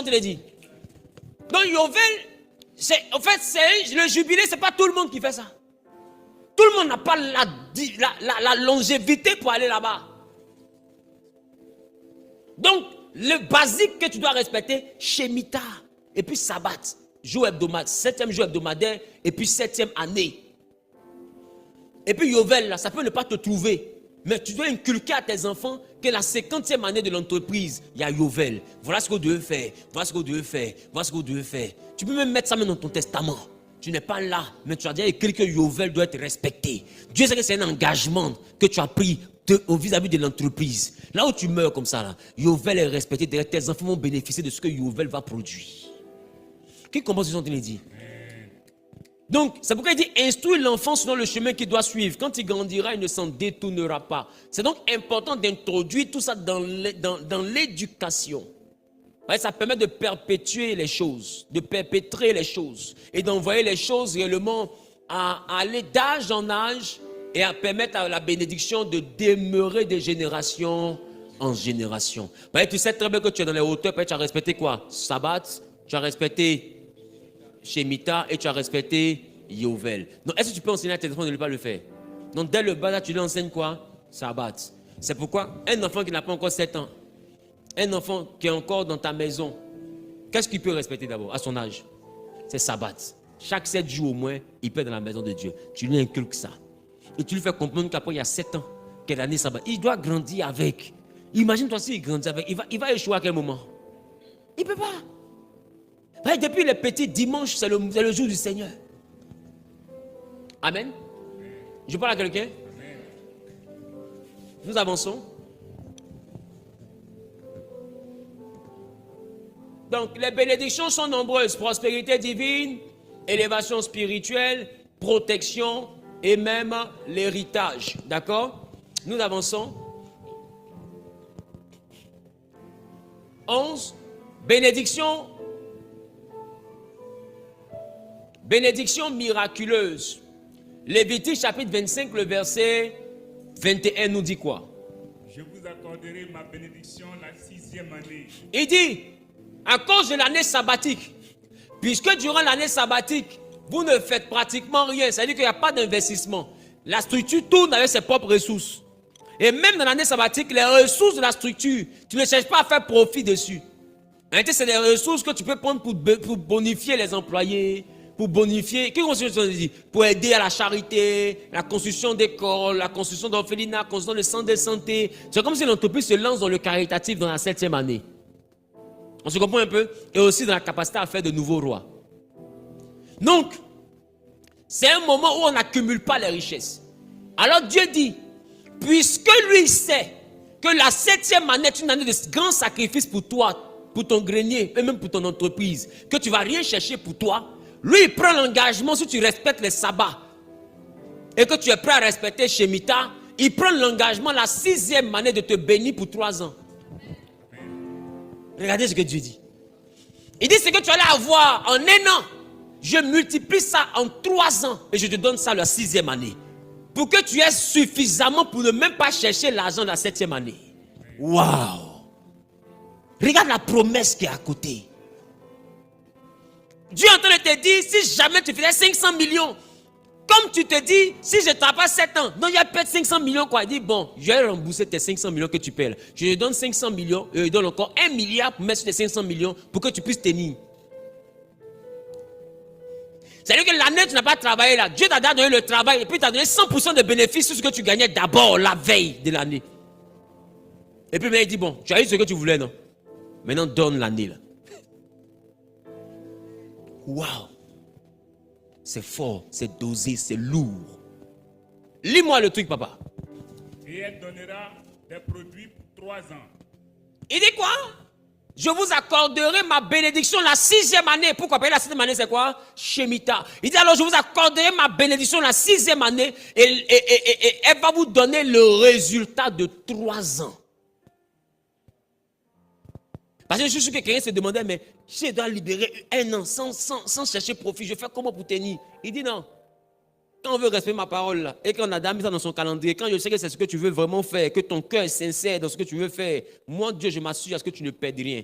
te le dit. Donc Yovel, en fait, le jubilé, ce n'est pas tout le monde qui fait ça. Tout le monde n'a pas la longévité pour aller là-bas. Donc, le basique que tu dois respecter, Shemitah, et puis Sabbat, jour hebdomadaire, 7e jour hebdomadaire, et puis 7e année. Et puis Yovel, là, ça peut ne pas te trouver. Mais tu dois inculquer à tes enfants que la 50e année de l'entreprise, il y a Yovel. Voilà ce que vous devez faire. Voilà ce que vous devez faire. Voilà ce que vous devez faire. Tu peux même mettre ça même dans ton testament. Tu n'es pas là, mais tu as déjà écrit que Yovel doit être respecté. Dieu sait que c'est un engagement que tu as pris vis-à-vis de l'entreprise. Là où tu meurs comme ça, là, Yovel est respecté. Tes enfants vont bénéficier de ce que Yovel va produire. Qui comprend ce que je suis en train de dire? Donc, c'est pourquoi il dit, instruis l'enfant selon le chemin qu'il doit suivre. Quand il grandira, il ne s'en détournera pas. C'est donc important d'introduire tout ça dans l'éducation. Ça permet de perpétuer les choses, de perpétrer les choses et d'envoyer les choses réellement à aller d'âge en âge et à permettre à la bénédiction de demeurer de génération en génération. Tu sais très bien que tu es dans les hauteurs, tu as respecté quoi? Sabbat, tu as respecté Shemitah et tu as respecté Yovel. Donc, est-ce que tu peux enseigner à tes enfants de ne pas le faire? Donc, dès le bas, là, tu lui enseignes quoi? Sabbat. C'est pourquoi un enfant qui n'a pas encore 7 ans, un enfant qui est encore dans ta maison, qu'est-ce qu'il peut respecter d'abord à son âge? C'est Sabbat. Chaque 7 jours au moins, il peut être dans la maison de Dieu. Tu lui inculques ça. Et tu lui fais comprendre qu'après, il y a 7 ans, quelle année Sabbat. Il doit grandir avec. Imagine-toi s'il grandit avec. Il va échouer à quel moment? Il ne peut pas. Depuis les petits dimanches, c'est le jour du Seigneur. Amen. Je parle à quelqu'un. Nous avançons. Donc, les bénédictions sont nombreuses. Prospérité divine, élévation spirituelle, protection et même l'héritage. D'accord? Nous avançons. 11. Bénédiction. Bénédiction miraculeuse. Lévitique chapitre 25, le verset 21 nous dit quoi? Je vous accorderai ma bénédiction la 6e année. Il dit, à cause de l'année sabbatique, puisque durant l'année sabbatique, vous ne faites pratiquement rien, c'est-à-dire qu'il n'y a pas d'investissement. La structure tourne avec ses propres ressources. Et même dans l'année sabbatique, les ressources de la structure, tu ne cherches pas à faire profit dessus. En réalité, c'est des ressources que tu peux prendre pour bonifier les employés, pour bonifier, pour aider à la charité, la construction d'écoles, la construction d'orphelinats, la construction de centres de santé. C'est comme si l'entreprise se lance dans le caritatif dans la 7e année. On se comprend un peu? Et aussi dans la capacité à faire de nouveaux rois. Donc, c'est un moment où on n'accumule pas les richesses. Alors Dieu dit, puisque lui sait que la 7e année est une année de grand sacrifice pour toi, pour ton grenier et même pour ton entreprise, que tu ne vas rien chercher pour toi, lui il prend l'engagement, si tu respectes les sabbats et que tu es prêt à respecter Shemitah, il prend l'engagement la 6e année de te bénir pour 3 ans. Regardez ce que Dieu dit. Il dit, ce que tu allais avoir en 1 an, je multiplie ça en 3 ans et je te donne ça la 6e année. Pour que tu aies suffisamment pour ne même pas chercher l'argent de la 7e année. Waouh! Regarde la promesse qui est à côté. Dieu est en train de te dire, si jamais tu faisais 500 millions, comme tu te dis, si je travaille 7 ans, donc il y a peut-être 500 millions quoi. Il dit, bon, je vais rembourser tes 500 millions que tu paies. Je te donne 500 millions et je donne encore 1 milliard pour mettre sur les 500 millions pour que tu puisses tenir. C'est-à-dire que l'année tu n'as pas travaillé là. Dieu t'a donné le travail et puis tu as donné 100% de bénéfices sur ce que tu gagnais d'abord la veille de l'année. Et puis il dit, bon, tu as eu ce que tu voulais, non? Maintenant donne l'année là. Waouh! C'est fort, c'est dosé, c'est lourd. Lis-moi le truc, papa. Et elle donnera des produits pour 3 ans. Il dit quoi? Je vous accorderai ma bénédiction la 6e année. Pourquoi? Parce que la 6e année, c'est quoi? Shemitah. Il dit alors, je vous accorderai ma bénédiction la 6e année et elle va vous donner le résultat de 3 ans. Parce que je suis sûr que quelqu'un se demandait, mais si je dois libérer 1 an sans chercher profit, je fais comment pour tenir? Il dit non. Quand on veut respecter ma parole là, et qu'on a mis ça dans son calendrier, quand je sais que c'est ce que tu veux vraiment faire, que ton cœur est sincère dans ce que tu veux faire, moi Dieu, je m'assure à ce que tu ne perds rien.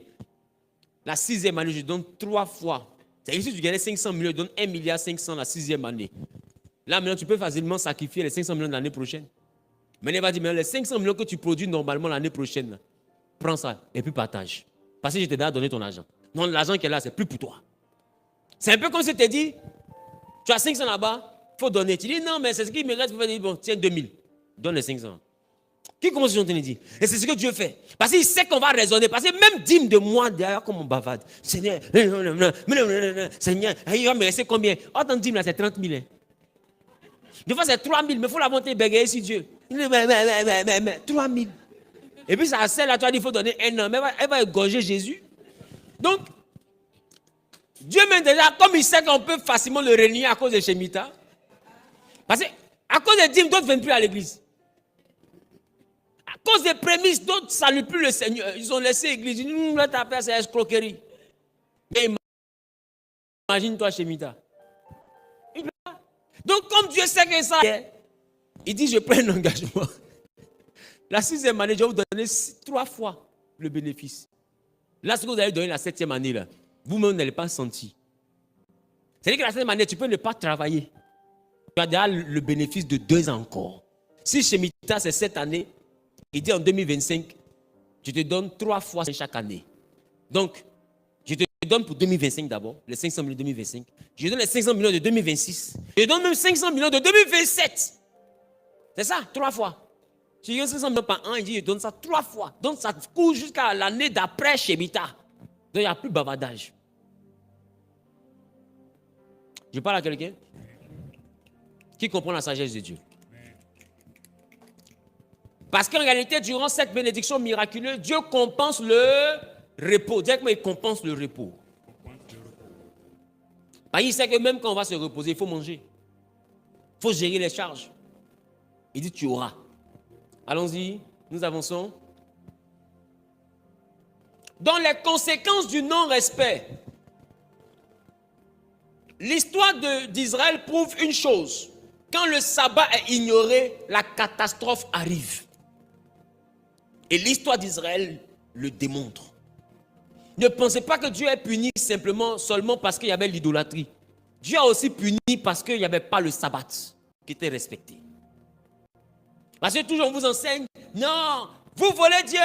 La 6e année, je donne 3 fois. C'est-à-dire si tu gagnais 500 millions, je donne 1,5 milliard la 6e année. Là, maintenant, tu peux facilement sacrifier les 500 millions de l'année prochaine. Mais il va dire, mais les 500 millions que tu produis normalement l'année prochaine, là, prends ça et puis partage. Parce que je t'ai déjà donné ton argent. Non, l'argent qui est là, c'est plus pour toi. C'est un peu comme si tu t'es dit, tu as 500 là-bas, il faut donner. Tu dis, non, mais c'est ce qui me reste. Tu vas dire, bon, tiens, 2000. Donne les 500. Qui commence à te dire? Et c'est ce que Dieu fait. Parce qu'il sait qu'on va raisonner. Parce que même dîme de moi, derrière, comme on bavarde. Seigneur, Seigneur, il va me rester combien? Oh, ton dîme là, c'est 30 000. Hein. Des fois, c'est 3 000, mais il faut la monter bégayer sur Dieu. 3 000. Et puis, ça celle là, tu as dit, il faut donner 1 an. Mais elle va égorger Jésus. Donc, Dieu même déjà, comme il sait qu'on peut facilement le renier à cause de Shemitah. Parce que, à cause des dîmes, d'autres ne viennent plus à l'église. À cause des prémices, d'autres ne saluent plus le Seigneur. Ils ont laissé l'église. Ils disent, là, ta père, c'est escroquerie. Et imagine-toi, Shemitah. Donc, comme Dieu sait que ça, il dit, je prends un engagement. La 6e année, je vais vous donner 3 fois le bénéfice. Là, ce que vous allez donner la 7e année, là, vous-même, vous n'allez pas sentir. C'est-à-dire que la 7e année, tu peux ne pas travailler. Tu as déjà le bénéfice de 2 ans encore. Si Shemitah, c'est cette année, il dit en 2025, je te donne 3 fois chaque année. Donc, je te donne pour 2025 d'abord, les 500 millions de 2025. Je donne les 500 millions de 2026. Je donne même 500 millions de 2027. C'est ça, 3 fois. Si je donne 500 millions par an, il dit, je donne ça 3 fois. Donc, ça court jusqu'à l'année d'après Shemitah. Donc, il n'y a plus bavardage. Je parle à quelqu'un qui comprend la sagesse de Dieu. Parce qu'en réalité, durant cette bénédiction miraculeuse, Dieu compense le repos. Directement, il compense le repos. Parce qu'il sait que même quand on va se reposer, il faut manger. Il faut gérer les charges. Il dit, tu auras. Allons-y, nous avançons. Dans les conséquences du non-respect, l'histoire d'Israël prouve une chose. Quand le sabbat est ignoré, la catastrophe arrive. Et l'histoire d'Israël le démontre. Ne pensez pas que Dieu est puni seulement parce qu'il y avait l'idolâtrie. Dieu a aussi puni parce qu'il n'y avait pas le sabbat qui était respecté. Parce que toujours on vous enseigne, non, vous volez Dieu.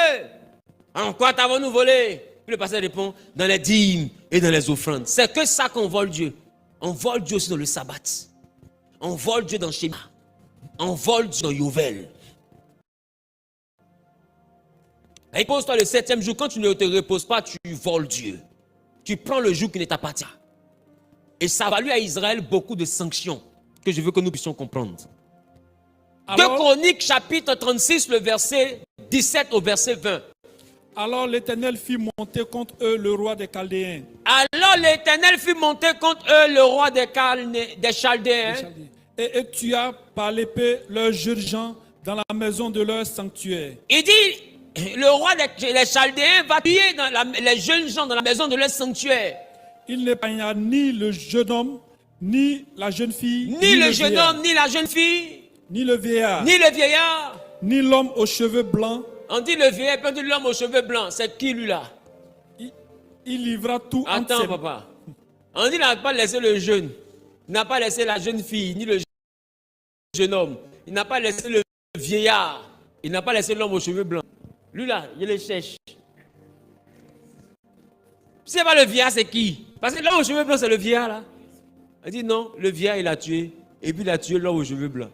En quoi t'avons-nous volé? Puis le pasteur répond, dans les dîmes et dans les offrandes. C'est que ça qu'on vole Dieu. On vole Dieu aussi dans le sabbat. On vole Dieu dans Shema. On vole Dieu dans Yovel. Repose-toi le 7e jour. Quand tu ne te reposes pas, tu voles Dieu. Tu prends le jour qui ne t'appartient. Et ça a valu à Israël beaucoup de sanctions que je veux que nous puissions comprendre. 2 Chroniques, chapitre 36, le verset 17 au verset 20. Alors l'Éternel fit monter contre eux le roi des Chaldéens. Alors l'Éternel fit monter contre eux le roi des Chaldéens. Et tua par l'épée leurs jeunes gens dans la maison de leur sanctuaire. Il dit, le roi des Chaldéens va tuer les jeunes gens dans la maison de leur sanctuaire. Il n'épargna ni le jeune homme, ni la jeune fille, ni le jeune homme, ni la jeune fille, ni le vieillard, ni l'homme aux cheveux blancs. On dit le vieillard, puis on dit l'homme aux cheveux blancs. C'est qui lui là? Il livra tout. Attends, papa. On dit qu'il n'a pas laissé le jeune. Il n'a pas laissé la jeune fille, ni le jeune homme. Il n'a pas laissé le vieillard. Il n'a pas laissé l'homme aux cheveux blancs. Lui là, il le cherche. C'est pas le vieillard, c'est qui? Parce que l'homme aux cheveux blancs, c'est le vieillard là. Il dit non, le vieillard, il a tué. Et puis il a tué l'homme aux cheveux blancs.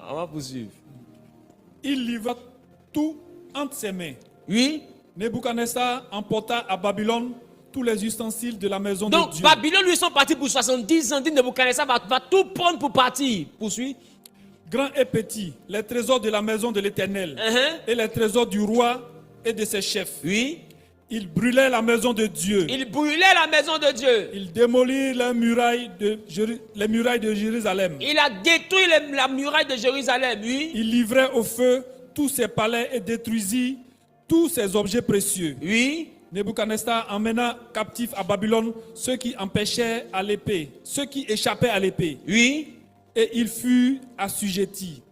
On va poursuivre. Il livra tout entre ses mains. Oui. Nebuchadnezzar emporta à Babylone tous les ustensiles de la maison de Dieu. Donc Babylone, lui, sont partis pour 70 ans. Dit Nebuchadnezzar va tout prendre pour partir. Poursuis. Grand et petit, les trésors de la maison de l'Éternel et les trésors du roi et de ses chefs. Oui. Il brûlait la maison de Dieu. Il brûlait la maison de Dieu. Il démolit les murailles de Jérusalem. Il a détruit la muraille de Jérusalem, oui. Il livrait au feu tous ses palais et détruisit tous ses objets précieux. Oui. Nebuchadnezzar emmena captifs à Babylone ceux qui empêchaient à l'épée, ceux qui échappaient à l'épée. Oui. Et il fut assujetti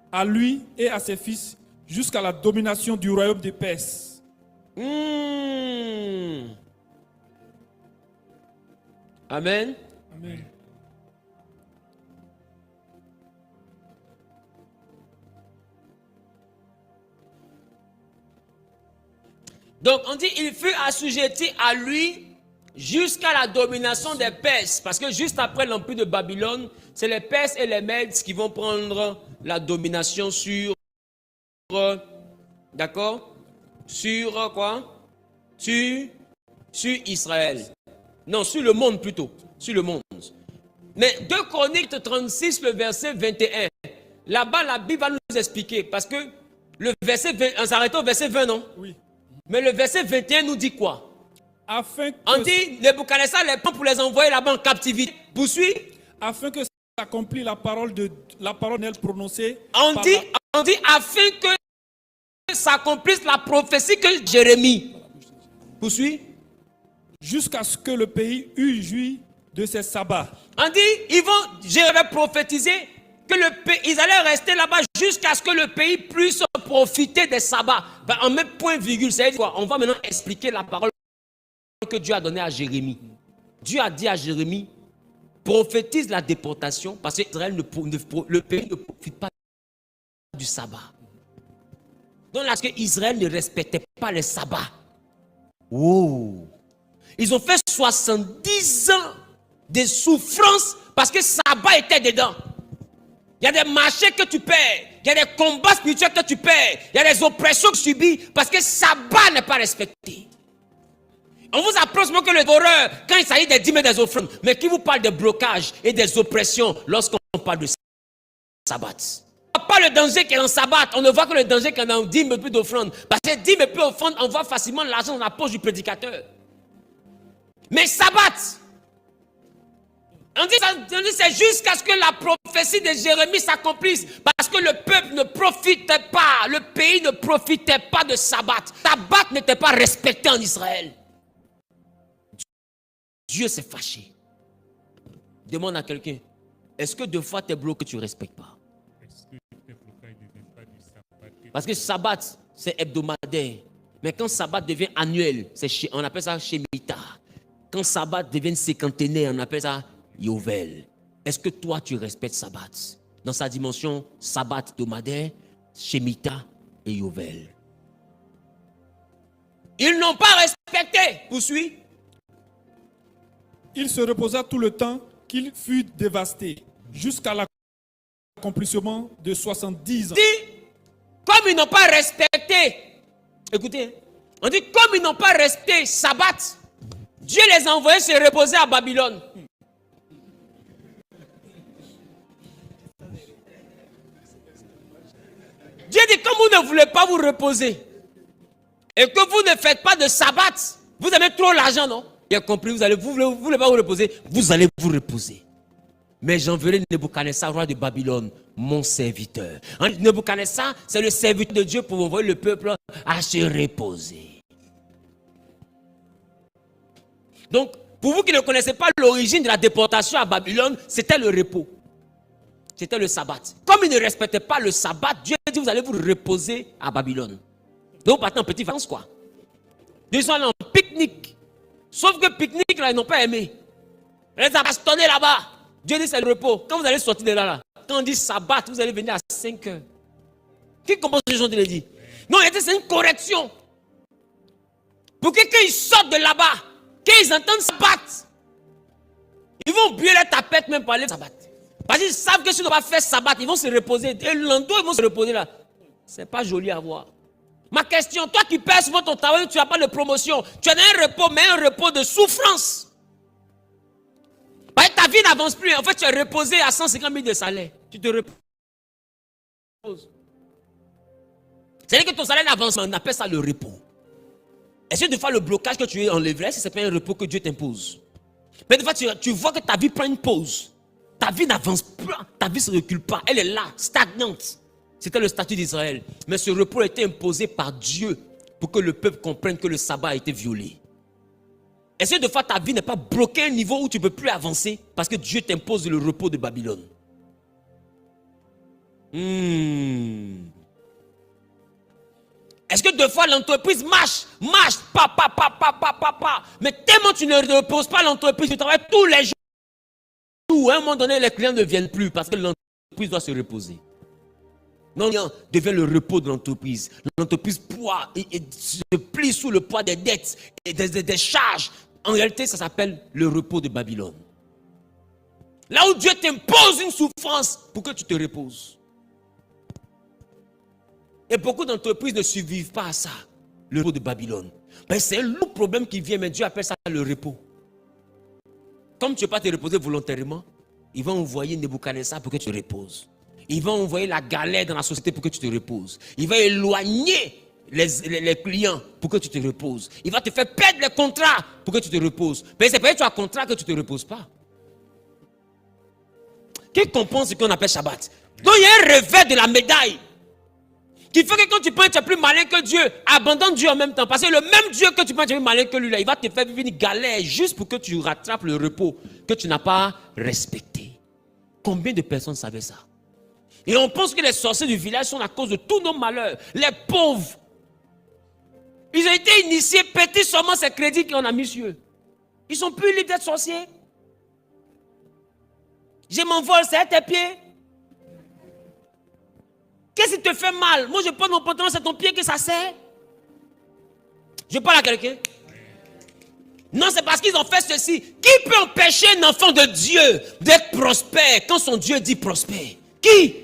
à lui et à ses fils jusqu'à la domination du royaume de Perse. Amen. Amen. Donc on dit il fut assujetti à lui jusqu'à la domination des Perses. Parce que juste après l'empire de Babylone, c'est les Perses et les Mèdes qui vont prendre la domination sur... D'accord? Sur quoi? Sur Israël. Non, sur le monde plutôt. Sur le monde. Mais 2 Chroniques 36, le verset 21. Là-bas, la Bible va nous expliquer. Parce que le verset 20... On s'arrête au verset 20, non? Oui. Mais le verset 21 nous dit quoi? Afin que, On dit, Nebuchadnezzar les prend pour les envoyer là-bas en captivité. Poursuit. afin que s'accomplit la parole prononcée. On dit, afin que s'accomplisse la prophétie que Jérémie. Poursuit. Jusqu'à ce que le pays eût joui de ses sabbats. On dit, je vais prophétiser que ils allaient rester là-bas jusqu'à ce que le pays puisse profiter des sabbats. Ben, on met point virgule, c'est quoi? On va maintenant expliquer la parole que Dieu a donnée à Jérémie. Dieu a dit à Jérémie, prophétise la déportation parce que le pays ne profite pas du sabbat. Donc là, parce que Israël ne respectait pas les sabbats. Oh. Ils ont fait 70 ans de souffrance parce que sabbat était dedans. Il y a des marchés que tu perds. Il y a des combats spirituels que tu perds. Il y a des oppressions que tu subis parce que sabbat n'est pas respecté. On vous approche moins que le horreur quand il s'agit des dîmes et des offrandes. Mais qui vous parle de blocage et des oppressions lorsqu'on parle de sabbat? On ne voit pas le danger qui est dans sabbat. On ne voit que le danger qui est dans dîmes et plus d'offrandes. Parce que dîmes et plus d'offrandes, on voit facilement l'argent dans la poche du prédicateur. Mais sabbat, on dit c'est jusqu'à ce que la prophétie de Jérémie s'accomplisse. Parce que le peuple ne profitait pas, le pays ne profitait pas de sabbat. Sabbat n'était pas respecté en Israël. Dieu s'est fâché. Demande à quelqu'un, est-ce que 2 fois tu es bloqué que tu ne respectes pas? Parce que sabbat, c'est hebdomadaire. Mais quand sabbat devient annuel, on appelle ça Shemitah. Quand sabbat devient cinquantenaire, on appelle ça Yovel. Est-ce que toi, tu respectes sabbat? Dans sa dimension sabbat hebdomadaire, Shemitah et Yovel. Ils n'ont pas respecté. Poursuis. Il se reposa tout le temps qu'il fut dévasté, jusqu'à l'accomplissement de 70 ans. Dit, comme ils n'ont pas respecté, écoutez, on dit comme ils n'ont pas respecté sabbat, Dieu les a envoyés se reposer à Babylone. Dieu dit, comme vous ne voulez pas vous reposer, et que vous ne faites pas de sabbat, vous avez trop l'argent, non? Il a compris, vous voulez pas vous reposer, vous allez vous reposer. Mais j'enverrai Nebuchadnezzar, roi de Babylone, mon serviteur. Nebuchadnezzar, c'est le serviteur de Dieu pour envoyer le peuple à se reposer. Donc, pour vous qui ne connaissez pas l'origine de la déportation à Babylone, c'était le repos. C'était le sabbat. Comme ils ne respectaient pas le sabbat, Dieu dit, vous allez vous reposer à Babylone. Donc, vous partez en petites vacances, quoi. Ils sont allés en pique-nique. Sauf que pique-nique, là, ils n'ont pas aimé. Ils les ont bastonnés là-bas. Dieu dit, c'est le repos. Quand vous allez sortir de là, quand on dit sabbat, vous allez venir à 5 heures. Qui comprend ce que je dis? Non, c'est une correction. Pour que quand ils sortent de là-bas, quand ils entendent sabbat, ils vont oublier la tapette même pour aller au sabbat. Parce qu'ils savent que s'ils n'ont pas fait sabbat, ils vont se reposer. Et le lendemain, ils vont se reposer là. C'est pas joli à voir. Ma question, toi qui perds souvent ton travail, tu n'as pas de promotion. Tu as un repos, mais un repos de souffrance. Parce que ta vie n'avance plus. En fait, tu es reposé à 150 000 de salaire. Tu te reposes. C'est-à-dire que ton salaire n'avance pas. On appelle ça le repos. Est-ce que des fois le blocage que tu es enlevé, c'est pas un repos que Dieu t'impose? Mais des fois, tu vois que ta vie prend une pause. Ta vie n'avance pas. Ta vie ne se recule pas. Elle est là, stagnante. C'était le statut d'Israël. Mais ce repos a été imposé par Dieu pour que le peuple comprenne que le sabbat a été violé. Est-ce que de fois ta vie n'est pas bloquée à un niveau où tu ne peux plus avancer parce que Dieu t'impose le repos de Babylone? Est-ce que deux fois l'entreprise marche, pas. Mais tellement tu ne reposes pas l'entreprise, tu travailles tous les jours. À un moment donné, les clients ne viennent plus parce que l'entreprise doit se reposer. Non, devient le repos de l'entreprise. L'entreprise et se plie sous le poids des dettes et des charges. En réalité, ça s'appelle le repos de Babylone. Là où Dieu t'impose une souffrance pour que tu te reposes. Et beaucoup d'entreprises ne survivent pas à ça, le repos de Babylone. Mais c'est un lourd problème qui vient, mais Dieu appelle ça le repos. Comme tu ne veux pas te reposer volontairement, ils vont envoyer Nebuchadnezzar pour que tu te reposes. Ils vont envoyer la galère dans la société pour que tu te reposes. Il va éloigner les clients pour que tu te reposes. Il va te faire perdre les contrats pour que tu te reposes. Mais c'est parce que tu as un contrat que tu ne te reposes pas. Qui comprend ce qu'on appelle Shabbat? Donc il y a un revers de la médaille qui fait que quand tu penses que tu es plus malin que Dieu, abandonne Dieu en même temps. Parce que le même Dieu que tu penses que tu es plus malin que lui, là, il va te faire vivre une galère juste pour que tu rattrapes le repos que tu n'as pas respecté. Combien de personnes savaient ça? Et on pense que les sorciers du village sont à cause de tous nos malheurs. Les pauvres. Ils ont été initiés, pétés seulement ces crédits qu'on a mis sur eux. Ils sont plus libres d'être sorciers. Je m'envole, c'est à tes pieds. Qu'est-ce qui te fait mal? Moi, je porte mon pantalon, c'est ton pied que ça sert. Je parle à quelqu'un. Non, c'est parce qu'ils ont fait ceci. Qui peut empêcher un enfant de Dieu d'être prospère quand son Dieu dit prospère? Qui?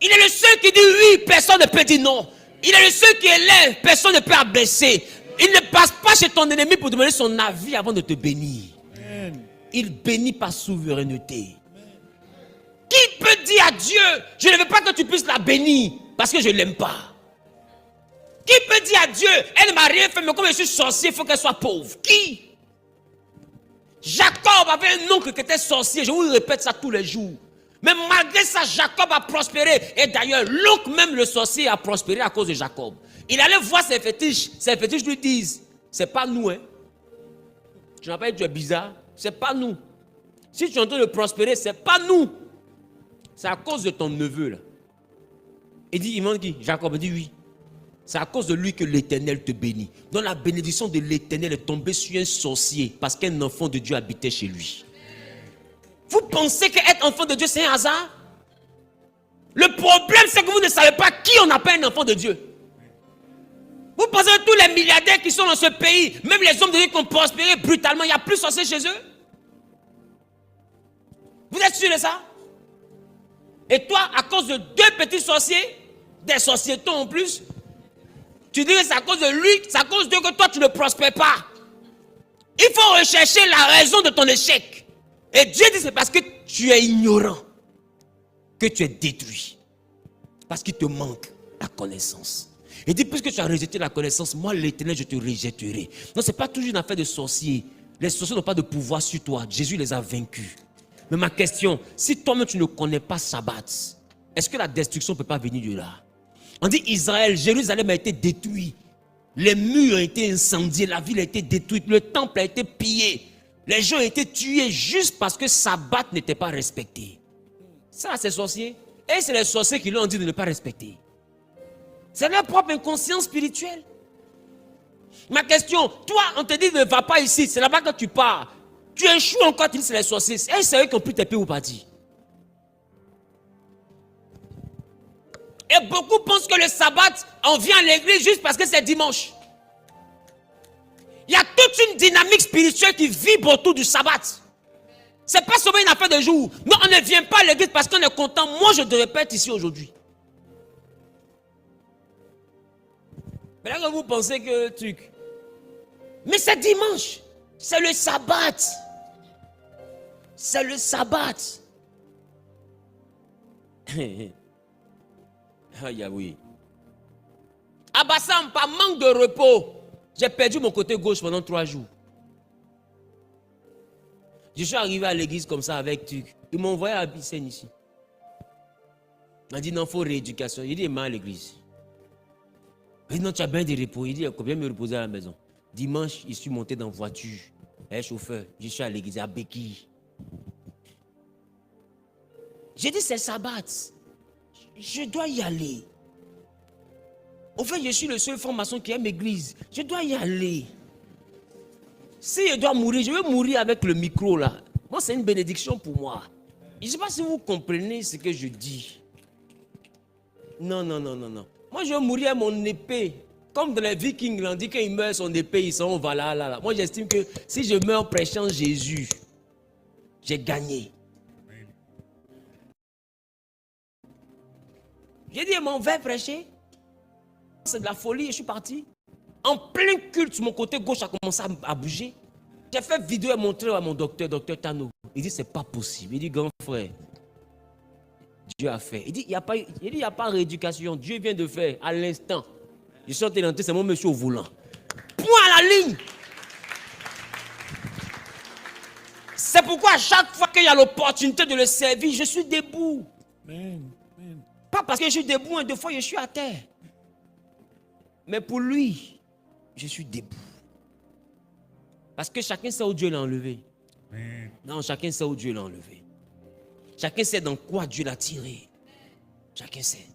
Il est le seul qui dit oui, personne ne peut dire non. Il est le seul qui élève, personne ne peut abaisser. Il ne passe pas chez ton ennemi pour demander son avis avant de te bénir. Amen. Il bénit par souveraineté. Qui peut dire à Dieu, je ne veux pas que tu puisses la bénir parce que je ne l'aime pas? Qui peut dire à Dieu, elle ne m'a rien fait, mais comme je suis sorcier, il faut qu'elle soit pauvre? Qui? Jacob avait un oncle qui était sorcier, je vous répète ça tous les jours. Mais malgré ça, Jacob a prospéré. Et d'ailleurs, l'oncle même, le sorcier, a prospéré à cause de Jacob. Il allait voir ses fétiches lui disent, c'est pas nous, hein. Tu n'as pas dit tu es bizarre, c'est pas nous. Si tu es en train de prospérer, c'est pas nous. C'est à cause de ton neveu là. Il dit, il m'a dit, Jacob dit oui. C'est à cause de lui que l'Éternel te bénit. Donc la bénédiction de l'Éternel est tombée sur un sorcier parce qu'un enfant de Dieu habitait chez lui. Vous pensez qu'être enfant de Dieu c'est un hasard? Le problème c'est que vous ne savez pas qui on appelle un enfant de Dieu. Vous pensez que tous les milliardaires qui sont dans ce pays, même les hommes de Dieu qui ont prospéré brutalement, il n'y a plus de sorciers chez eux? Vous êtes sûr de ça? Et toi, à cause de deux petits sorciers, des sociétons en plus, tu dis que c'est à cause de lui, c'est à cause de que toi tu ne prospères pas. Il faut rechercher la raison de ton échec. Et Dieu dit c'est parce que tu es ignorant que tu es détruit. Parce qu'il te manque la connaissance. Il dit puisque tu as rejeté la connaissance, moi l'Éternel je te rejetterai. Non, ce n'est pas toujours une affaire de sorciers. Les sorciers n'ont pas de pouvoir sur toi. Jésus les a vaincus. Mais ma question, si toi-même tu ne connais pas Sabbat, est-ce que la destruction ne peut pas venir de là? On dit Israël, Jérusalem a été détruit. Les murs ont été incendiés, la ville a été détruite, le temple a été pillé. Les gens ont été tués juste parce que Sabbat n'était pas respecté. Ça, c'est sorcier. Et c'est les sorciers qui lui ont dit de ne pas respecter. C'est leur propre inconscience spirituelle. Ma question, toi, on te dit ne va pas ici, c'est là-bas que tu pars. Tu échoues encore, tu dis c'est les sorciers. Et c'est eux qui ont pris tes pieds ou partis. Et beaucoup pensent que le sabbat, on vient à l'église juste parce que c'est dimanche. Il y a toute une dynamique spirituelle qui vibre autour du sabbat. Ce n'est pas seulement une affaire de jour. Non, on ne vient pas à l'église parce qu'on est content. Moi, je te répète ici aujourd'hui. Mais là, que vous pensez que truc. Mais c'est dimanche. C'est le sabbat. C'est le sabbat. Ah, oui. Abassam, par manque de repos, j'ai perdu mon côté gauche pendant 3 jours. Je suis arrivé à l'église comme ça avec truc. Ils m'ont envoyé à Bicène ici. Il m'a dit non, il faut rééducation. Il dit, il m'a à l'église. Il dit non, tu as bien de repos. Il dit, combien me reposer à la maison? Dimanche, je suis monté dans la voiture. Un chauffeur, je suis à l'église à Béquille. J'ai dit, c'est sabbat. Je dois y aller. Au fait, je suis le seul franc-maçon qui aime l'église. Je dois y aller. Si je dois mourir, je vais mourir avec le micro là. Moi, c'est une bénédiction pour moi. Je ne sais pas si vous comprenez ce que je dis. Non. Moi, je vais mourir à mon épée. Comme dans les Vikings, on dit qu'ils meurent son épée, ils sont là. Moi, j'estime que si je meurs prêchant Jésus, j'ai gagné. J'ai dit, mon verre prêcher. C'est de la folie, je suis parti. En plein culte, mon côté gauche a commencé à bouger. J'ai fait vidéo et montré à mon docteur Tano. Il dit, c'est pas possible. Il dit, grand frère, Dieu a fait. Il dit, il n'y a pas rééducation. Dieu vient de faire à l'instant. Je suis en train d'entrer, c'est mon monsieur au volant. Point à la ligne. C'est pourquoi à chaque fois qu'il y a l'opportunité de le servir, je suis debout. Amen. Pas parce que je suis debout, hein, deux fois je suis à terre. Mais pour lui, je suis debout. Parce que chacun sait où Dieu l'a enlevé. Non, chacun sait où Dieu l'a enlevé. Chacun sait dans quoi Dieu l'a tiré. Chacun sait.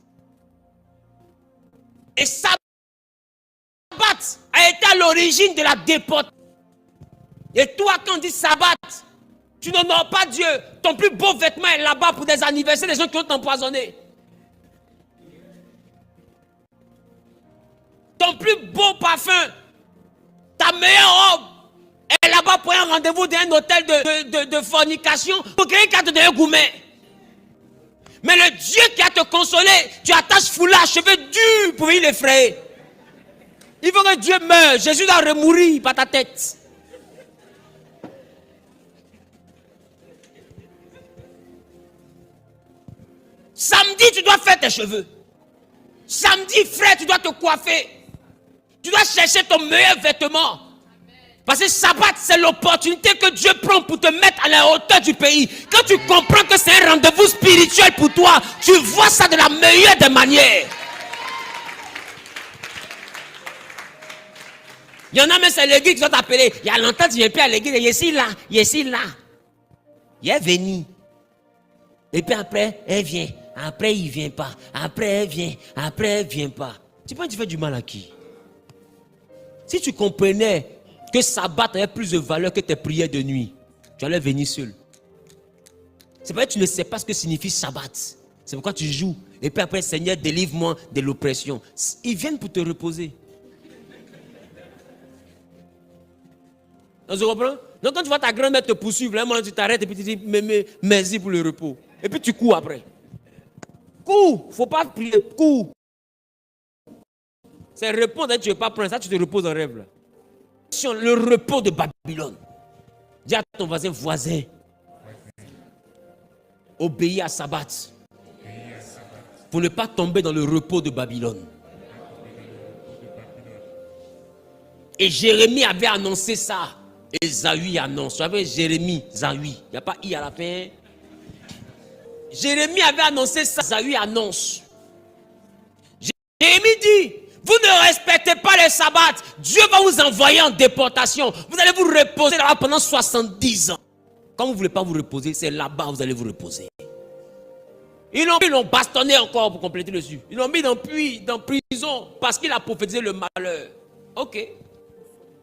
Et Sabbat a été à l'origine de la déportation. Et toi, quand on dit Sabbat, tu n'honores pas Dieu. Ton plus beau vêtement est là-bas pour des anniversaires, des gens qui ont t'empoisonné. Ton plus beau parfum, ta meilleure robe est là-bas pour un rendez-vous d'un hôtel de fornication pour quelqu'un qui a te donné un gourmet. Mais le Dieu qui a te consolé, tu attaches foulard, cheveux durs pour venir l'effrayer. Il veut que Dieu meure. Jésus doit remourir par ta tête. Samedi, tu dois faire tes cheveux. Samedi, frère, tu dois te coiffer. Tu dois chercher ton meilleur vêtement. Parce que Sabbat, c'est l'opportunité que Dieu prend pour te mettre à la hauteur du pays. Quand tu comprends que c'est un rendez-vous spirituel pour toi, tu vois ça de la meilleure des manières. Il y en a même, c'est l'église qui sont appelés. Il y a longtemps, tu ne viens plus à l'église. Il est ici, là. Il est venu. Et puis après, elle vient. Après, il ne vient pas. Après, elle vient. Après, elle ne vient pas. Tu penses que tu fais du mal à qui? Si tu comprenais que Sabbat avait plus de valeur que tes prières de nuit, tu allais venir seul. C'est parce que tu ne sais pas ce que signifie Sabbat. C'est pourquoi tu joues. Et puis après, Seigneur, délivre-moi de l'oppression. Ils viennent pour te reposer. Donc, tu comprends? Donc, quand tu vois ta grand-mère te poursuivre, là, tu t'arrêtes et puis tu dis merci pour le repos. Et puis tu cours après. Cours, il ne faut pas prier, cours. C'est répondre, tu ne veux pas prendre ça, tu te reposes en rêve. Là. Sur le repos de Babylone. Dis à ton voisin, obéis à Sabbat. Pour ne pas tomber dans le repos de Babylone. Et Jérémie avait annoncé ça. Et Zahui annonce. Tu savez, Jérémie, Zahui. Il n'y a pas I à la fin. Jérémie avait annoncé ça. Zahui annonce. Jérémie dit, vous ne respectez pas les sabbats. Dieu va vous envoyer en déportation. Vous allez vous reposer là-bas pendant 70 ans. Quand vous ne voulez pas vous reposer, c'est là-bas que vous allez vous reposer. Ils l'ont bastonné encore pour compléter le sujet. Ils l'ont mis dans prison parce qu'il a prophétisé le malheur. Ok.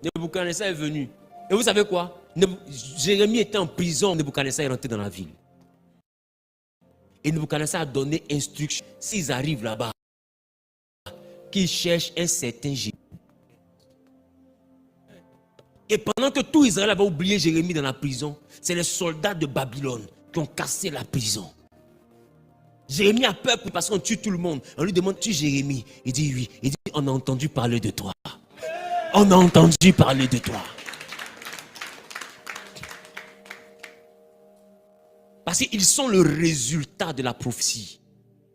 Nebuchadnezzar est venu. Et vous savez quoi? Jérémie était en prison, Nebuchadnezzar est rentré dans la ville. Et Nebuchadnezzar a donné instruction, s'ils arrivent là-bas, qu'ils cherchent un certain Jérémie. Et pendant que tout Israël avait oublié Jérémie dans la prison, c'est les soldats de Babylone qui ont cassé la prison. Jérémie a peur parce qu'on tue tout le monde. On lui demande, tu Jérémie? Il dit oui. Il dit, on a entendu parler de toi. On a entendu parler de toi. Parce qu'ils sont le résultat de la prophétie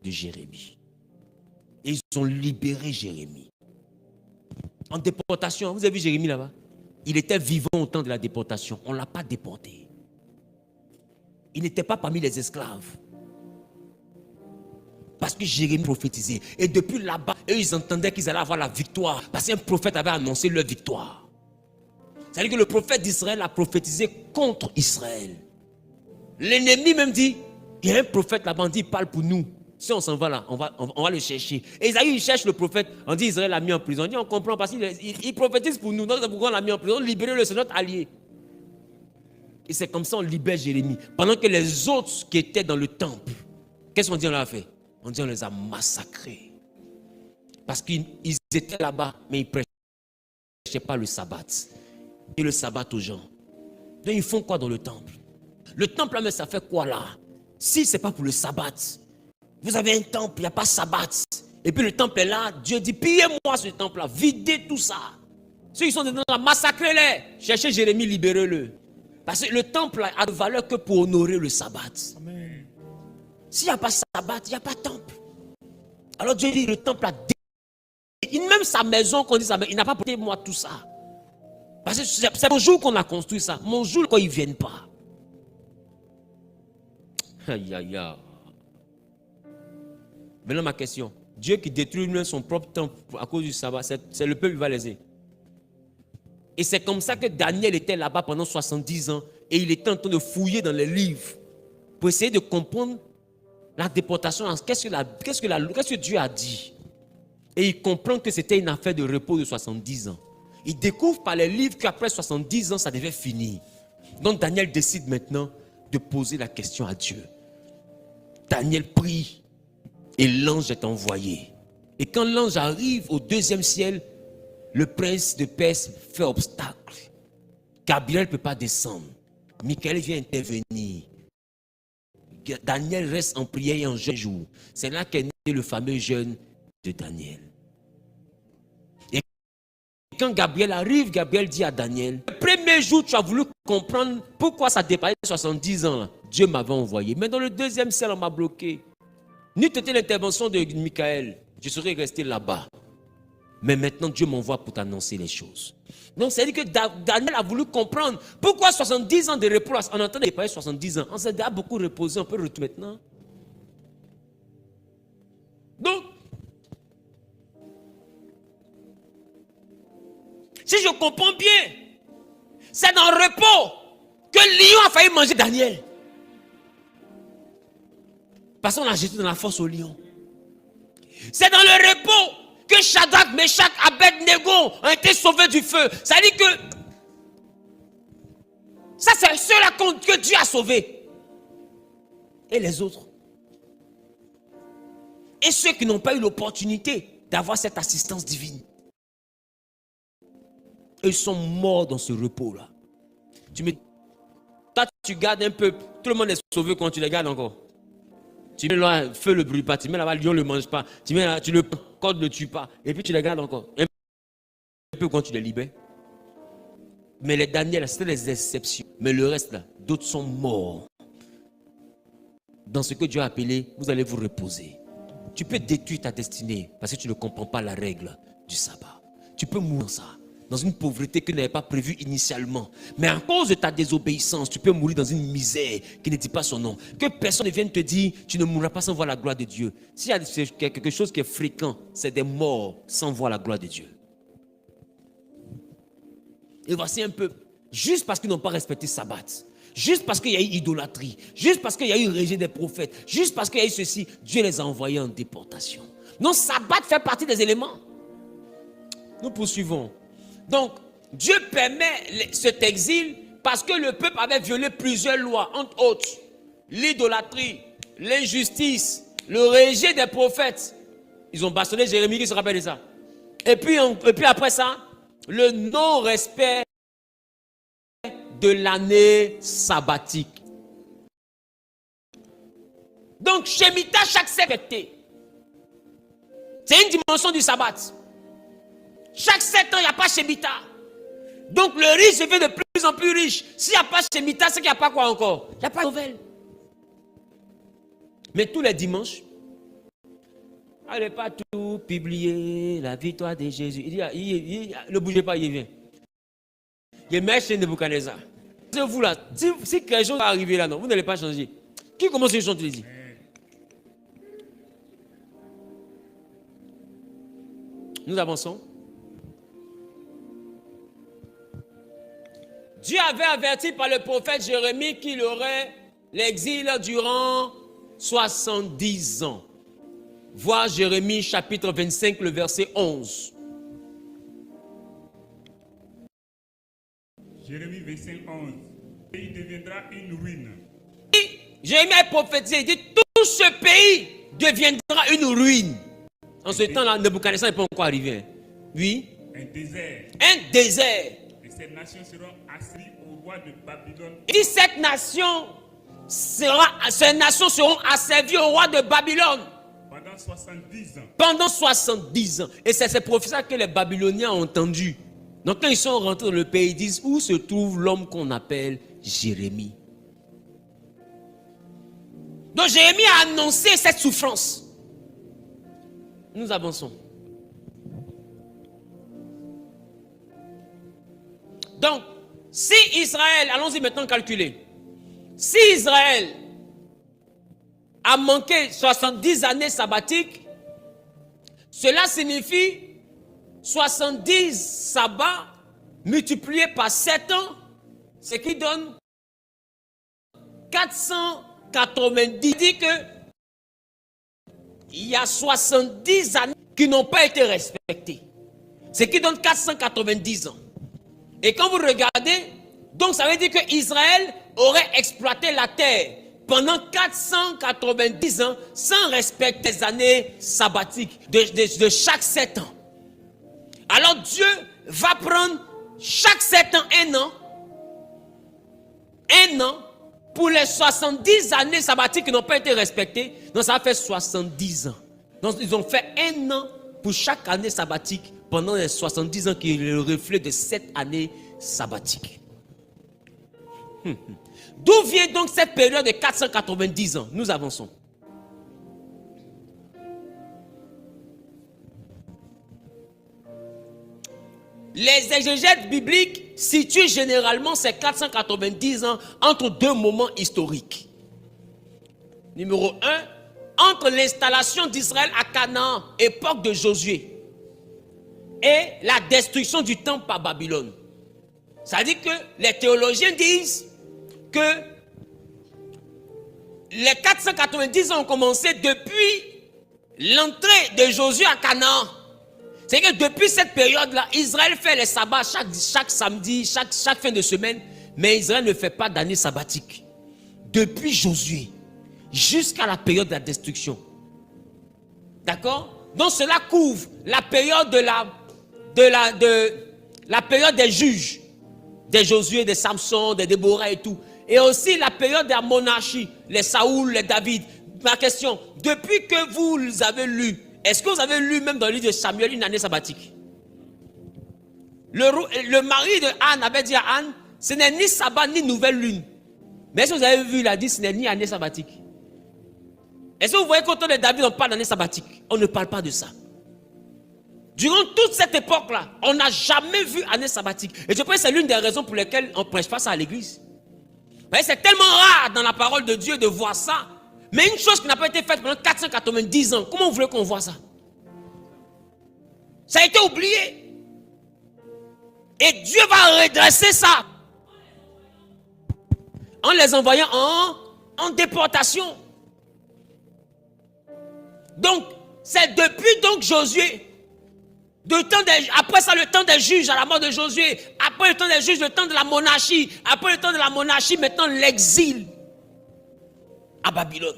de Jérémie. Et ils ont libéré Jérémie. En déportation, vous avez vu Jérémie là-bas? Il était vivant au temps de la déportation. On ne l'a pas déporté. Il n'était pas parmi les esclaves. Parce que Jérémie prophétisait. Et depuis là-bas, eux, ils entendaient qu'ils allaient avoir la victoire. Parce qu'un prophète avait annoncé leur victoire. C'est-à-dire que le prophète d'Israël a prophétisé contre Israël. L'ennemi même dit, il y a un prophète là-bas, il parle pour nous. Si on s'en va là, on va le chercher. Et Isaïe, il cherche le prophète. On dit Israël l'a mis en prison. On dit on comprend parce qu'il prophétise pour nous. Donc c'est pourquoi on l'a mis en prison. Libérez-le, c'est notre allié. Et c'est comme ça on libère Jérémie. Pendant que les autres qui étaient dans le temple, qu'est-ce qu'on dit on leur a fait? On dit on les a massacrés. Parce qu'ils étaient là-bas, mais ils ne prêchaient pas le sabbat. Et le sabbat aux gens. Donc ils font quoi dans le temple? Le temple là, mais ça fait quoi là? Si ce n'est pas pour le sabbat, vous avez un temple, il n'y a pas sabbat. Et puis le temple est là, Dieu dit, pillez-moi ce temple là, videz tout ça. Ceux qui sont dedans là, massacrez-les. Cherchez Jérémie, libérez-le. Parce que le temple là, a de valeur que pour honorer le sabbat. S'il n'y a pas sabbat, il n'y a pas temple. Alors Dieu dit, le temple a même sa maison, qu'on dit sa maison, il n'a pas porté moi tout ça. Parce que c'est mon jour qu'on a construit ça. Mon jour quand ils ne viennent pas. Aïe, aïe, aïe. Maintenant ma question. Dieu qui détruit lui-même son propre temple à cause du sabbat, c'est le peuple qui va léser. Et c'est comme ça que Daniel était là-bas pendant 70 ans. Et il était en train de fouiller dans les livres pour essayer de comprendre la déportation. Qu'est-ce que Dieu a dit? Et il comprend que c'était une affaire de repos de 70 ans. Il découvre par les livres qu'après 70 ans, ça devait finir. Donc Daniel décide maintenant de poser la question à Dieu. Daniel prie et l'ange est envoyé. Et quand l'ange arrive au deuxième ciel, le prince de Perse fait obstacle. Gabriel ne peut pas descendre. Michael vient intervenir. Daniel reste en prière et en jeûne. C'est là qu'est né le fameux jeûne de Daniel. Et quand Gabriel arrive, Gabriel dit à Daniel, le premier jour tu as voulu comprendre pourquoi ça dépassait 70 ans. Là. Dieu m'avait envoyé. Mais dans le deuxième ciel, on m'a bloqué. N'eût été l'intervention de Michael, je serais resté là-bas. Mais maintenant, Dieu m'envoie pour t'annoncer les choses. Donc, c'est-à-dire que Daniel a voulu comprendre pourquoi 70 ans de repos. On entend dépasser 70 ans. On s'est déjà beaucoup reposé, on peut retourner maintenant. Donc, si je comprends bien, c'est dans le repos que le lion a failli manger Daniel. Parce qu'on l'a jeté dans la fosse au lion. C'est dans le repos que Shadrach, Meshach, Abednego ont été sauvés du feu. Ça dit que ça c'est ceux-là que Dieu a sauvés. Et les autres? Et ceux qui n'ont pas eu l'opportunité d'avoir cette assistance divine. Ils sont morts dans ce repos-là. Toi, tu gardes un peu. Tout le monde est sauvé quand tu les gardes encore. Tu mets là, feu le brûle pas. Tu mets là-bas, lion ne le mange pas. Tu mets là, tu le code ne tue pas. Et puis tu les gardes encore. Un peu quand tu les libères. Mais les Daniel, c'était des exceptions. Mais le reste là, d'autres sont morts. Dans ce que Dieu a appelé, vous allez vous reposer. Tu peux détruire ta destinée parce que tu ne comprends pas la règle du sabbat. Tu peux mourir dans ça. Dans une pauvreté que tu n'avais pas prévue initialement. Mais à cause de ta désobéissance, tu peux mourir dans une misère qui ne dit pas son nom. Que personne ne vienne te dire, tu ne mourras pas sans voir la gloire de Dieu. S'il y a quelque chose qui est fréquent, c'est des morts sans voir la gloire de Dieu. Et voici un peu, juste parce qu'ils n'ont pas respecté sabbat, juste parce qu'il y a eu idolâtrie, juste parce qu'il y a eu rejet des prophètes, juste parce qu'il y a eu ceci, Dieu les a envoyés en déportation. Non, sabbat fait partie des éléments. Nous poursuivons. Donc, Dieu permet cet exil parce que le peuple avait violé plusieurs lois, entre autres, l'idolâtrie, l'injustice, le rejet des prophètes. Ils ont bastonné Jérémie, qui se rappelle de ça. Et puis après ça, le non-respect de l'année sabbatique. Donc, Shemitah, chaque septembre, c'est une dimension du sabbat. Chaque 7 ans, il n'y a pas Shemitah. Donc le riche devient de plus en plus riche. S'il n'y a pas Shemitah, c'est qu'il n'y a pas quoi encore? Il n'y a pas de nouvelle. Mais tous les dimanches, allez pas tout publier, la victoire de Jésus. Il ne bougez pas, il vient. Il est maître chez Nebuchadnezzar. C'est vous là, si quelque chose va arriver là, non, vous n'allez pas changer. Qui commence les choses, tu les dis? Nous avançons. Dieu avait averti par le prophète Jérémie qu'il aurait l'exil durant 70 ans. voir Jérémie chapitre 25, le verset 11. Jérémie 25, 11. Et il deviendra une ruine. Jérémie a prophétisé, il dit tout ce pays deviendra une ruine. En ce temps-là, Nebuchadnezzar n'est pas encore arrivé. Oui. Un désert. Un désert. Et ces nations seront assis au roi de Babylone. Il dit ces nations seront asservies au roi de Babylone. Pendant 70 ans. Pendant 70 ans. Et c'est ces prophéties que les Babyloniens ont entendues. Donc quand ils sont rentrés dans le pays, ils disent où se trouve l'homme qu'on appelle Jérémie. Donc Jérémie a annoncé cette souffrance. Nous avançons. Donc, si Israël, allons-y maintenant calculer. Si Israël a manqué 70 années sabbatiques, cela signifie 70 sabbats multipliés par 7 ans, ce qui donne 490. Il dit que il y a 70 années qui n'ont pas été respectées. Ce qui donne 490 ans. Et quand vous regardez, donc ça veut dire que Israël aurait exploité la terre pendant 490 ans sans respecter les années sabbatiques de chaque 7 ans. Alors Dieu va prendre chaque 7 ans, un an, pour les 70 années sabbatiques qui n'ont pas été respectées. Donc ça fait 70 ans. Donc ils ont fait un an pour chaque année sabbatique pendant les 70 ans qui est le reflet de cette année sabbatique. D'où vient donc cette période de 490 ans? Nous avançons. Les exégètes bibliques situent généralement ces 490 ans entre deux moments historiques. Numéro 1, entre l'installation d'Israël à Canaan, époque de Josué, et la destruction du temple par Babylone. C'est-à-dire que les théologiens disent que les 490 ans ont commencé depuis l'entrée de Josué à Canaan. C'est que depuis cette période-là, Israël fait les sabbats chaque samedi, chaque fin de semaine, mais Israël ne fait pas d'année sabbatique. Depuis Josué jusqu'à la période de la destruction. D'accord? Donc cela couvre la période la période des juges, des Josué, des Samson, des Déborah et tout. Et aussi la période de la monarchie, les Saoul, les David. Ma question, depuis que vous avez lu, est-ce que vous avez lu même dans le livre de Samuel une année sabbatique? Le mari de Anne avait dit à Anne, ce n'est ni sabbat ni nouvelle lune. Mais est-ce que vous avez vu, il a dit, ce n'est ni année sabbatique. Est-ce que vous voyez qu'au temps de David, on parle d'année sabbatique? On ne parle pas de ça. Durant toute cette époque-là, on n'a jamais vu année sabbatique. Et je pense que c'est l'une des raisons pour lesquelles on ne prêche pas ça à l'église. C'est tellement rare dans la parole de Dieu de voir ça. Mais une chose qui n'a pas été faite pendant 490 ans, comment vous voulez qu'on voit ça? Ça a été oublié. Et Dieu va redresser ça. En les envoyant en déportation. Donc, c'est depuis donc Josué. Après ça, le temps des juges, à la mort de Josué. Après le temps des juges, le temps de la monarchie. Après le temps de la monarchie, maintenant l'exil à Babylone.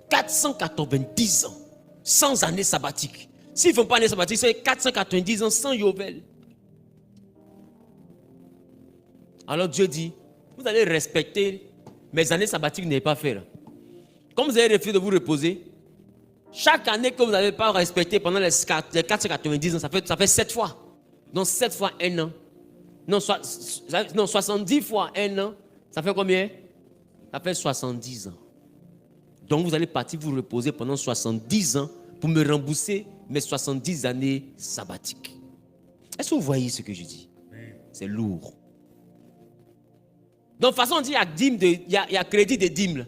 490 ans sans année sabbatique. S'ils ne font pas année sabbatique, c'est 490 ans sans Yovel. Alors Dieu dit, vous allez respecter mes années sabbatiques, vous n'avez pas fait là. Comme vous avez refusé de vous reposer, chaque année que vous n'avez pas respecté pendant les 490 ans, ça fait 7 fois. Donc 7 fois 1 an. Non, 70 fois 1 an, ça fait combien? Ça fait 70 ans. Donc vous allez partir vous reposer pendant 70 ans pour me rembourser mes 70 années sabbatiques. Est-ce que vous voyez ce que je dis? C'est lourd. Donc de toute façon on dit il y a crédit de dîmes.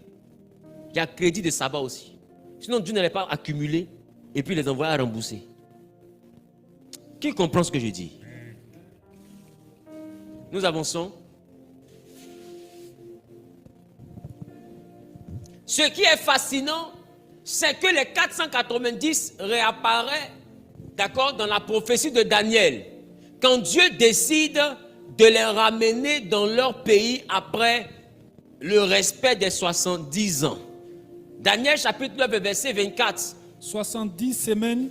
Il y a crédit de sabbat aussi. Sinon Dieu n'allait pas accumuler et puis les envoyer à rembourser. Qui comprend ce que je dis? Nous avançons. Ce qui est fascinant, c'est que les 490 réapparaissent, d'accord, dans la prophétie de Daniel. Quand Dieu décide de les ramener dans leur pays après le respect des 70 ans. Daniel chapitre 9, verset 24. 70 semaines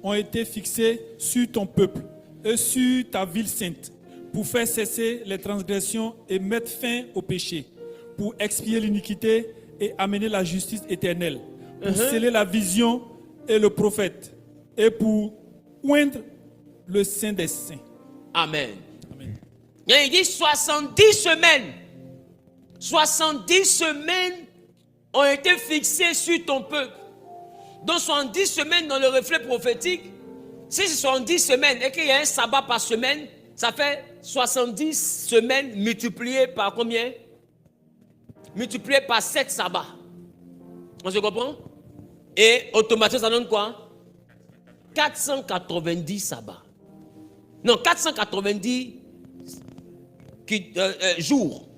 ont été fixées sur ton peuple et sur ta ville sainte pour faire cesser les transgressions et mettre fin au péché, pour expier l'iniquité et amener la justice éternelle, pour sceller la vision et le prophète et pour oindre le Saint des Saints. Amen. Amen. Et il dit 70 semaines. 70 semaines ont été fixées sur ton peuple. Donc 70 semaines dans le reflet prophétique, si c'est 70 semaines et qu'il y a un sabbat par semaine, ça fait 70 semaines multipliées par combien? Multipliées par 7 sabbats. On se comprend? Et automatiquement ça donne quoi? 490 sabbats. Non, 490 jours.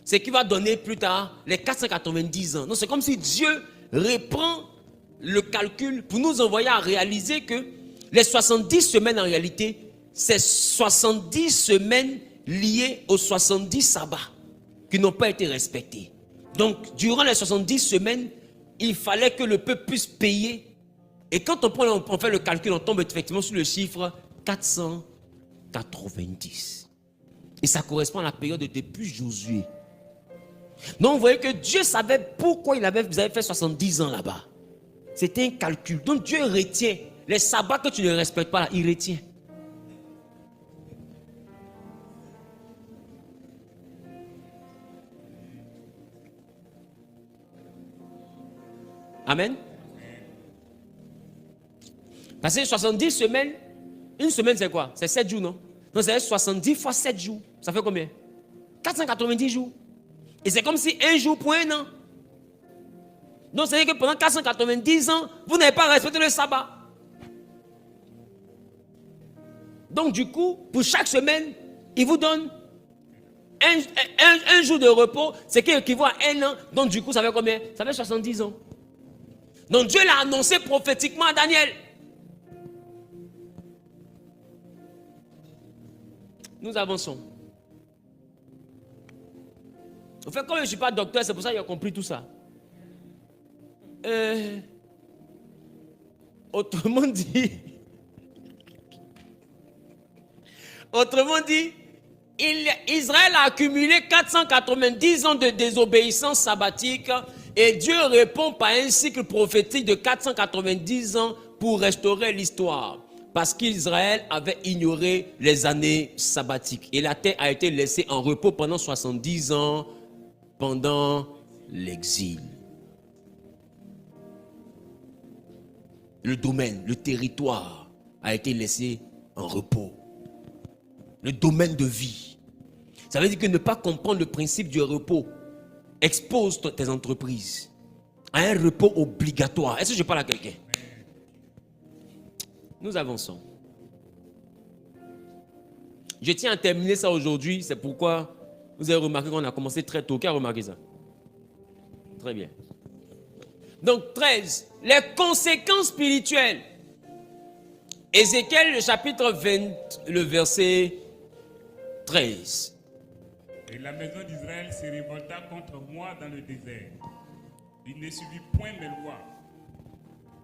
Ce qui va donner plus tard les 490 ans. Donc c'est comme si Dieu reprend le calcul pour nous envoyer à réaliser que les 70 semaines en réalité, c'est 70 semaines liées aux 70 sabbats qui n'ont pas été respectés. Donc durant les 70 semaines, il fallait que le peuple puisse payer. Et quand on fait le calcul, on tombe effectivement sur le chiffre 490. Et ça correspond à la période depuis Josué. Donc vous voyez que Dieu savait pourquoi vous avez fait 70 ans là-bas. C'était un calcul. Donc Dieu retient. Les sabbats que tu ne respectes pas là, il retient. Amen. Parce que 70 semaines, une semaine c'est quoi? C'est 7 jours, non? Donc c'est 70 fois 7 jours. Ça fait combien? 490 jours. Et c'est comme si un jour pour un an. Donc c'est-à-dire que pendant 490 ans, vous n'avez pas respecté le sabbat. Donc du coup, pour chaque semaine, il vous donne un jour de repos, ce qui équivaut à un an. Donc du coup, ça fait combien? Ça fait 70 ans. Donc Dieu l'a annoncé prophétiquement à Daniel. Nous avançons. En fait, comme je ne suis pas docteur, c'est pour ça qu'il a compris tout ça. Autrement dit, Israël a accumulé 490 ans de désobéissance sabbatique et Dieu répond par un cycle prophétique de 490 ans pour restaurer l'histoire. Parce qu'Israël avait ignoré les années sabbatiques. Et la terre a été laissée en repos pendant 70 ans pendant l'exil. Le domaine, le territoire a été laissé en repos. Le domaine de vie. Ça veut dire que ne pas comprendre le principe du repos expose tes entreprises à un repos obligatoire. Est-ce que je parle à quelqu'un? Nous avançons. Je tiens à terminer ça aujourd'hui. C'est pourquoi vous avez remarqué qu'on a commencé très tôt. Qui a remarqué ça? Très bien. Donc 13. Les conséquences spirituelles. Ézéchiel, le chapitre 20, le verset 13. Et la maison d'Israël se révolta contre moi dans le désert. Il ne suivit point mes lois.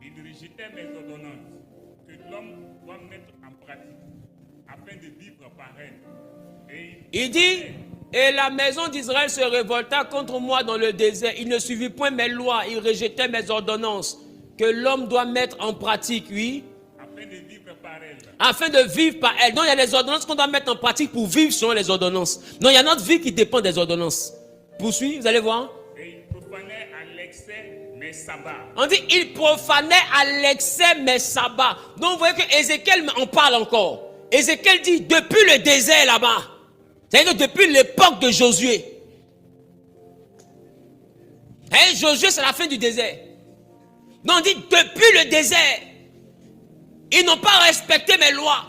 Il rejetait mes ordonnances que l'homme doit mettre en pratique afin de vivre par elles. Il dit, et la maison d'Israël se révolta contre moi dans le désert. Il ne suivit point mes lois. Il rejetait mes ordonnances que l'homme doit mettre en pratique, oui. Afin de vivre par elles. Afin de vivre par elles. Donc il y a les ordonnances qu'on doit mettre en pratique pour vivre selon les ordonnances. Donc il y a notre vie qui dépend des ordonnances. Poursuis, vous allez voir. Et il profanait à l'excès mes sabbats. On dit, il profanait à l'excès mes sabbats. Donc vous voyez que Ézéchiel en parle encore. Ézéchiel dit, depuis le désert là-bas. C'est-à-dire que depuis l'époque de Josué. Et Josué, c'est la fin du désert. Donc on dit, depuis le désert, ils n'ont pas respecté mes lois.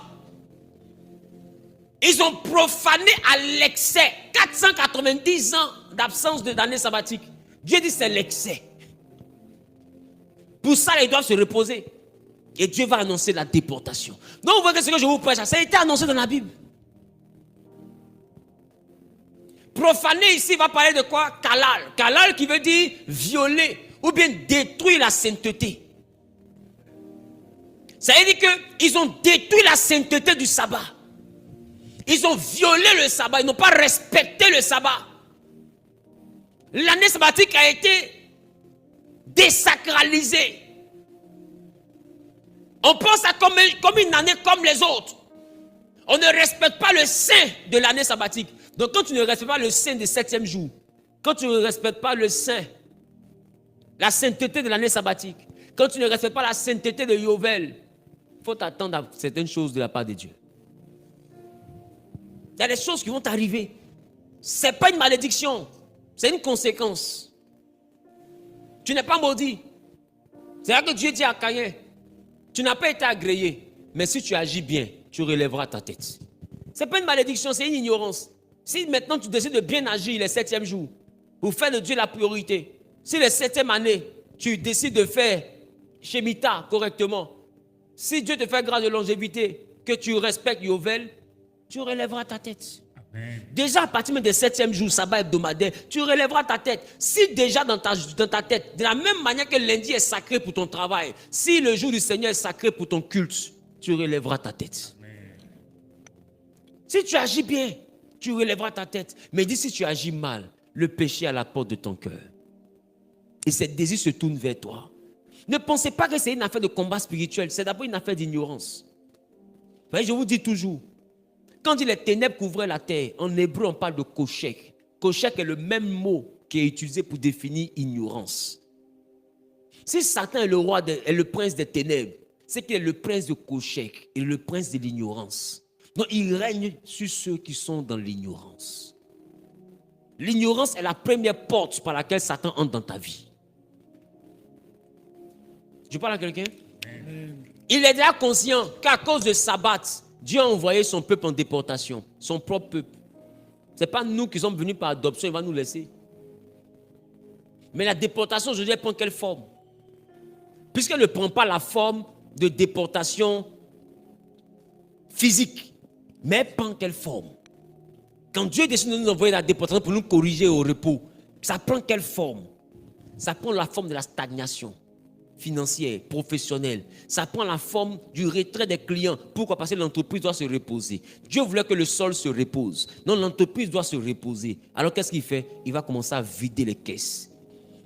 Ils ont profané à l'excès. 490 ans d'absence d'année sabbatique. Dieu dit, c'est l'excès. Pour ça, ils doivent se reposer. Et Dieu va annoncer la déportation. Donc, vous voyez que ce que je vous prêche, ça a été annoncé dans la Bible. Profaner ici va parler de quoi? Kalal. Kalal qui veut dire violer ou bien détruire la sainteté. Ça veut dire qu'ils ont détruit la sainteté du sabbat. Ils ont violé le sabbat. Ils n'ont pas respecté le sabbat. L'année sabbatique a été désacralisée. On pense à comme une année comme les autres. On ne respecte pas le saint de l'année sabbatique. Donc quand tu ne respectes pas le saint du 7e jour, quand tu ne respectes pas le saint, la sainteté de l'année sabbatique, quand tu ne respectes pas la sainteté de Yovel, il faut t'attendre à certaines choses de la part de Dieu. Il y a des choses qui vont t'arriver. Ce n'est pas une malédiction, c'est une conséquence. Tu n'es pas maudit. C'est là que Dieu dit à Caïn, tu n'as pas été agréé, mais si tu agis bien, tu relèveras ta tête. Ce n'est pas une malédiction, c'est une ignorance. Si maintenant tu décides de bien agir le 7e jour, pour faire de Dieu la priorité, si la 7e année, tu décides de faire Shemitah correctement, si Dieu te fait grâce de longévité, que tu respectes Yovel, tu relèveras ta tête. Amen. Déjà à partir du 7e jour, sabbat hebdomadaire, tu relèveras ta tête. Si déjà dans ta tête, de la même manière que lundi est sacré pour ton travail, si le jour du Seigneur est sacré pour ton culte, tu relèveras ta tête. Amen. Si tu agis bien, tu relèveras ta tête. Mais dis si tu agis mal, le péché est à la porte de ton cœur. Et ses désirs se tournent vers toi. Ne pensez pas que c'est une affaire de combat spirituel. C'est d'abord une affaire d'ignorance. Vous voyez, je vous dis toujours, quand dit les ténèbres couvraient la terre, en hébreu on parle de koshek. Koshek est le même mot qui est utilisé pour définir ignorance. Si Satan est est le prince des ténèbres, c'est qu'il est le prince de koshek et le prince de l'ignorance. Donc il règne sur ceux qui sont dans l'ignorance. L'ignorance est la première porte par laquelle Satan entre dans ta vie. Je parle à quelqu'un? Il est déjà conscient qu'à cause de sabbat, Dieu a envoyé son peuple en déportation, son propre peuple. Ce n'est pas nous qui sommes venus par adoption, il va nous laisser. Mais la déportation aujourd'hui, elle prend quelle forme? Puisqu'elle ne prend pas la forme de déportation physique, mais elle prend quelle forme? Quand Dieu décide de nous envoyer la déportation pour nous corriger au repos, ça prend quelle forme? Ça prend la forme de la stagnation financière, professionnelle. Ça prend la forme du retrait des clients. Pourquoi? Parce que l'entreprise doit se reposer. Dieu voulait que le sol se repose. Non, l'entreprise doit se reposer. Alors qu'est-ce qu'il fait? Il va commencer à vider les caisses.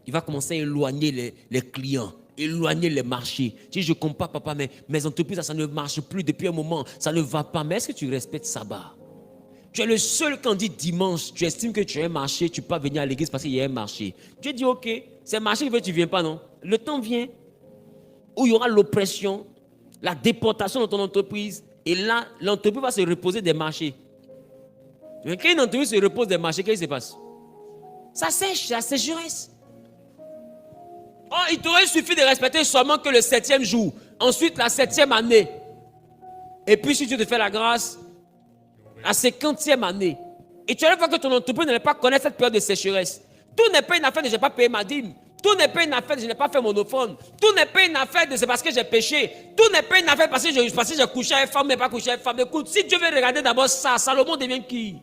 Il va commencer à éloigner les clients, éloigner les marchés. Si je ne comprends pas, papa, mais mes entreprises, ça ne marche plus depuis un moment. Ça ne va pas. Mais est-ce que tu respectes sabbat? Tu es le seul quand on dit dimanche, tu estimes que tu as un marché, tu peux pas venir à l'église parce qu'il y a un marché. Tu dis ok, c'est un marché qui veut que tu ne viens pas, non? Le temps vient où il y aura l'oppression, la déportation de ton entreprise, et là, l'entreprise va se reposer des marchés. Mais quand une entreprise se repose des marchés, qu'est-ce qui se passe? Ça sèche, c'est la sécheresse. Oh, il t'aurait suffi de respecter seulement que le 7e jour, ensuite la 7e année, et puis si Dieu te fait la grâce, la 50e année. Et tu allais voir que ton entreprise n'allait pas connaître cette période de sécheresse. Tout n'est pas une affaire de je n'ai pas payé ma dîme. Tout n'est pas une affaire de je n'ai pas fait mon offrande. Tout n'est pas une affaire de c'est parce que j'ai péché. Tout n'est pas une affaire parce que j'ai couché avec une femme, mais pas couché avec une femme. Écoute, si Dieu veut regarder d'abord ça, Salomon devient qui?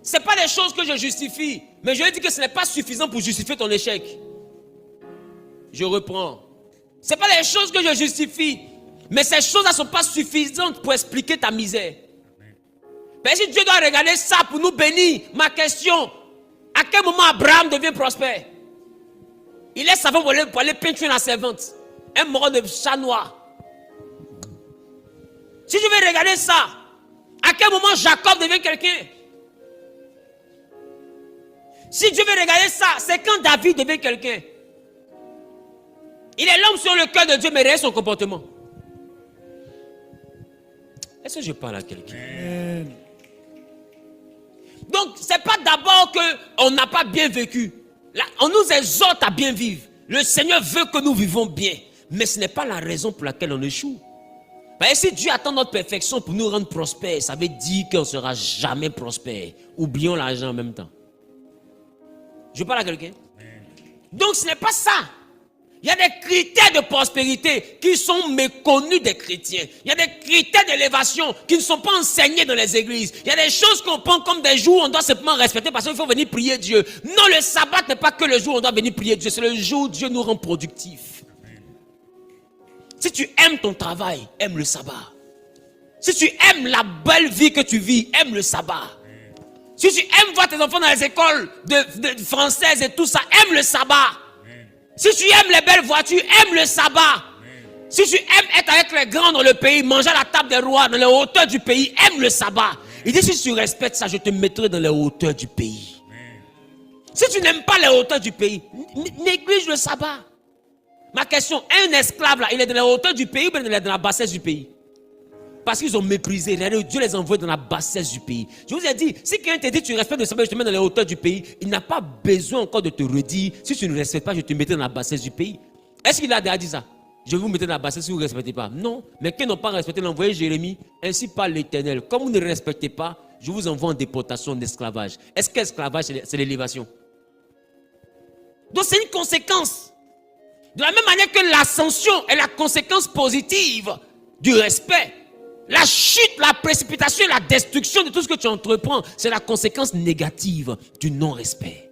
Ce n'est pas des choses que je justifie. Mais je lui dis que ce n'est pas suffisant pour justifier ton échec. Je reprends. Ce n'est pas des choses que je justifie. Mais ces choses-là ne sont pas suffisantes pour expliquer ta misère. Mais si Dieu doit regarder ça pour nous bénir, ma question, à quel moment Abraham devient prospère? Il est savant pour aller peindre la servante. Un mort de chat noir. Si je veux regarder ça, à quel moment Jacob devient quelqu'un? Si Dieu veut regarder ça, c'est quand David devient quelqu'un. Il est l'homme sur le cœur de Dieu, mais regarde son comportement. Est-ce que je parle à quelqu'un? Donc, ce n'est pas d'abord qu'on n'a pas bien vécu. Là, on nous exhorte à bien vivre. Le Seigneur veut que nous vivons bien. Mais ce n'est pas la raison pour laquelle on échoue. Parce que si Dieu attend notre perfection pour nous rendre prospères, ça veut dire qu'on ne sera jamais prospère. Oublions l'argent en même temps. Je parle à quelqu'un. Donc ce n'est pas ça. Il y a des critères de prospérité qui sont méconnus des chrétiens. Il y a des critères d'élévation qui ne sont pas enseignés dans les églises. Il y a des choses qu'on prend comme des jours où on doit simplement respecter parce qu'il faut venir prier Dieu. Non, le sabbat n'est pas que le jour où on doit venir prier Dieu. C'est le jour où Dieu nous rend productifs. Si tu aimes ton travail, aime le sabbat. Si tu aimes la belle vie que tu vis, aime le sabbat. Si tu aimes voir tes enfants dans les écoles de françaises et tout ça, aime le sabbat. Si tu aimes les belles voitures, aime le sabbat. Si tu aimes être avec les grands dans le pays, manger à la table des rois, dans les hauteurs du pays, aime le sabbat. Il dit, si tu respectes ça, je te mettrai dans les hauteurs du pays. Si tu n'aimes pas les hauteurs du pays, néglige le sabbat. Ma question, un esclave là, il est dans les hauteurs du pays ou bien il est dans la bassesse du pays? Parce qu'ils ont méprisé. Dieu les envoie dans la bassesse du pays. Je vous ai dit, si quelqu'un te dit tu respectes le sabbat, je te mets dans les hauteurs du pays, il n'a pas besoin encore de te redire, si tu ne respectes pas, je te mettrai dans la bassesse du pays. Est-ce qu'il a déjà dit ça? Je vais vous mettre dans la bassesse si vous ne respectez pas. Non, mais qu'ils n'ont pas respecté l'envoyé Jérémie, ainsi parle l'Éternel. Comme vous ne respectez pas, je vous envoie en déportation, en esclavage. Est-ce que l'esclavage, c'est l'élévation? Donc c'est une conséquence. De la même manière que l'ascension est la conséquence positive du respect. La chute, la précipitation, la destruction de tout ce que tu entreprends, c'est la conséquence négative du non-respect.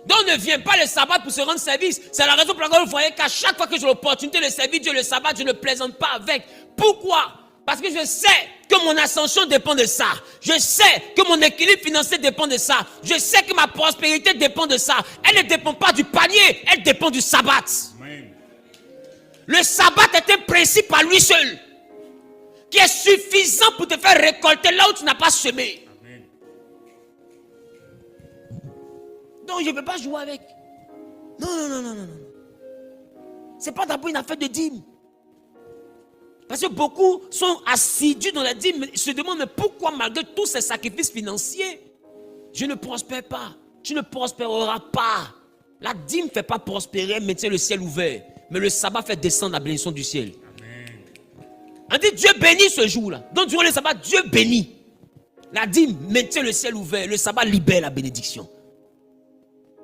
Donc ne viens pas le sabbat pour se rendre service. C'est la raison pour laquelle vous voyez qu'à chaque fois que j'ai l'opportunité de servir Dieu le sabbat, je ne plaisante pas avec. Pourquoi? Parce que je sais que mon ascension dépend de ça. Je sais que mon équilibre financier dépend de ça. Je sais que ma prospérité dépend de ça. Elle ne dépend pas du panier, elle dépend du sabbat. Amen. Le sabbat est un principe à lui seul qui est suffisant pour te faire récolter là où tu n'as pas semé. Amen. Donc je ne peux pas jouer avec. Non. Ce n'est pas d'abord une affaire de dîme. Parce que beaucoup sont assidus dans la dîme, mais se demandent mais pourquoi malgré tous ces sacrifices financiers, je ne prospère pas. Tu ne prospéreras pas. La dîme ne fait pas prospérer, maintient le ciel ouvert. Mais le sabbat fait descendre la bénédiction du ciel. Amen. On dit Dieu bénit ce jour-là. Donc durant le sabbat, Dieu bénit. La dîme maintient le ciel ouvert. Le sabbat libère la bénédiction.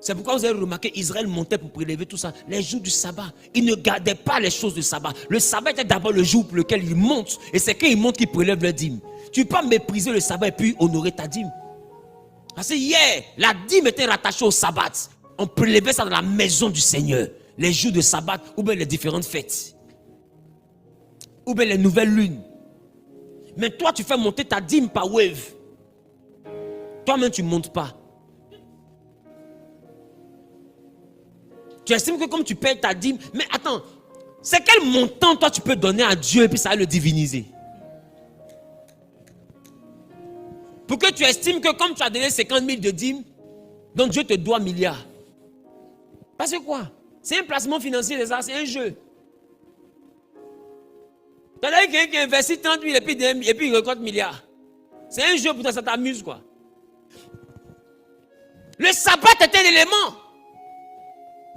C'est pourquoi vous avez remarqué Israël montait pour prélever tout ça. Les jours du sabbat, ils ne gardaient pas les choses du sabbat. Le sabbat était d'abord le jour pour lequel ils montent. Et c'est quand ils montent qu'ils prélèvent leur dîme. Tu ne peux pas mépriser le sabbat et puis honorer ta dîme. Parce que hier, la dîme était rattachée au sabbat. On prélevait ça dans la maison du Seigneur. Les jours de sabbat, ou bien les différentes fêtes. Ou bien les nouvelles lunes. Mais toi, tu fais monter ta dîme par wave. Toi-même, tu ne montes pas. Tu estimes que comme tu payes ta dîme, mais attends, c'est quel montant toi tu peux donner à Dieu et puis ça va le diviniser? Pour que tu estimes que comme tu as donné 50 000 de dîme, donc Dieu te doit milliards. Parce que quoi? C'est un placement financier, c'est ça, c'est un jeu. Tu as quelqu'un qui investit 30 000 et puis il récolte milliards. C'est un jeu pour toi, ça t'amuse quoi. Le sabbat est un élément,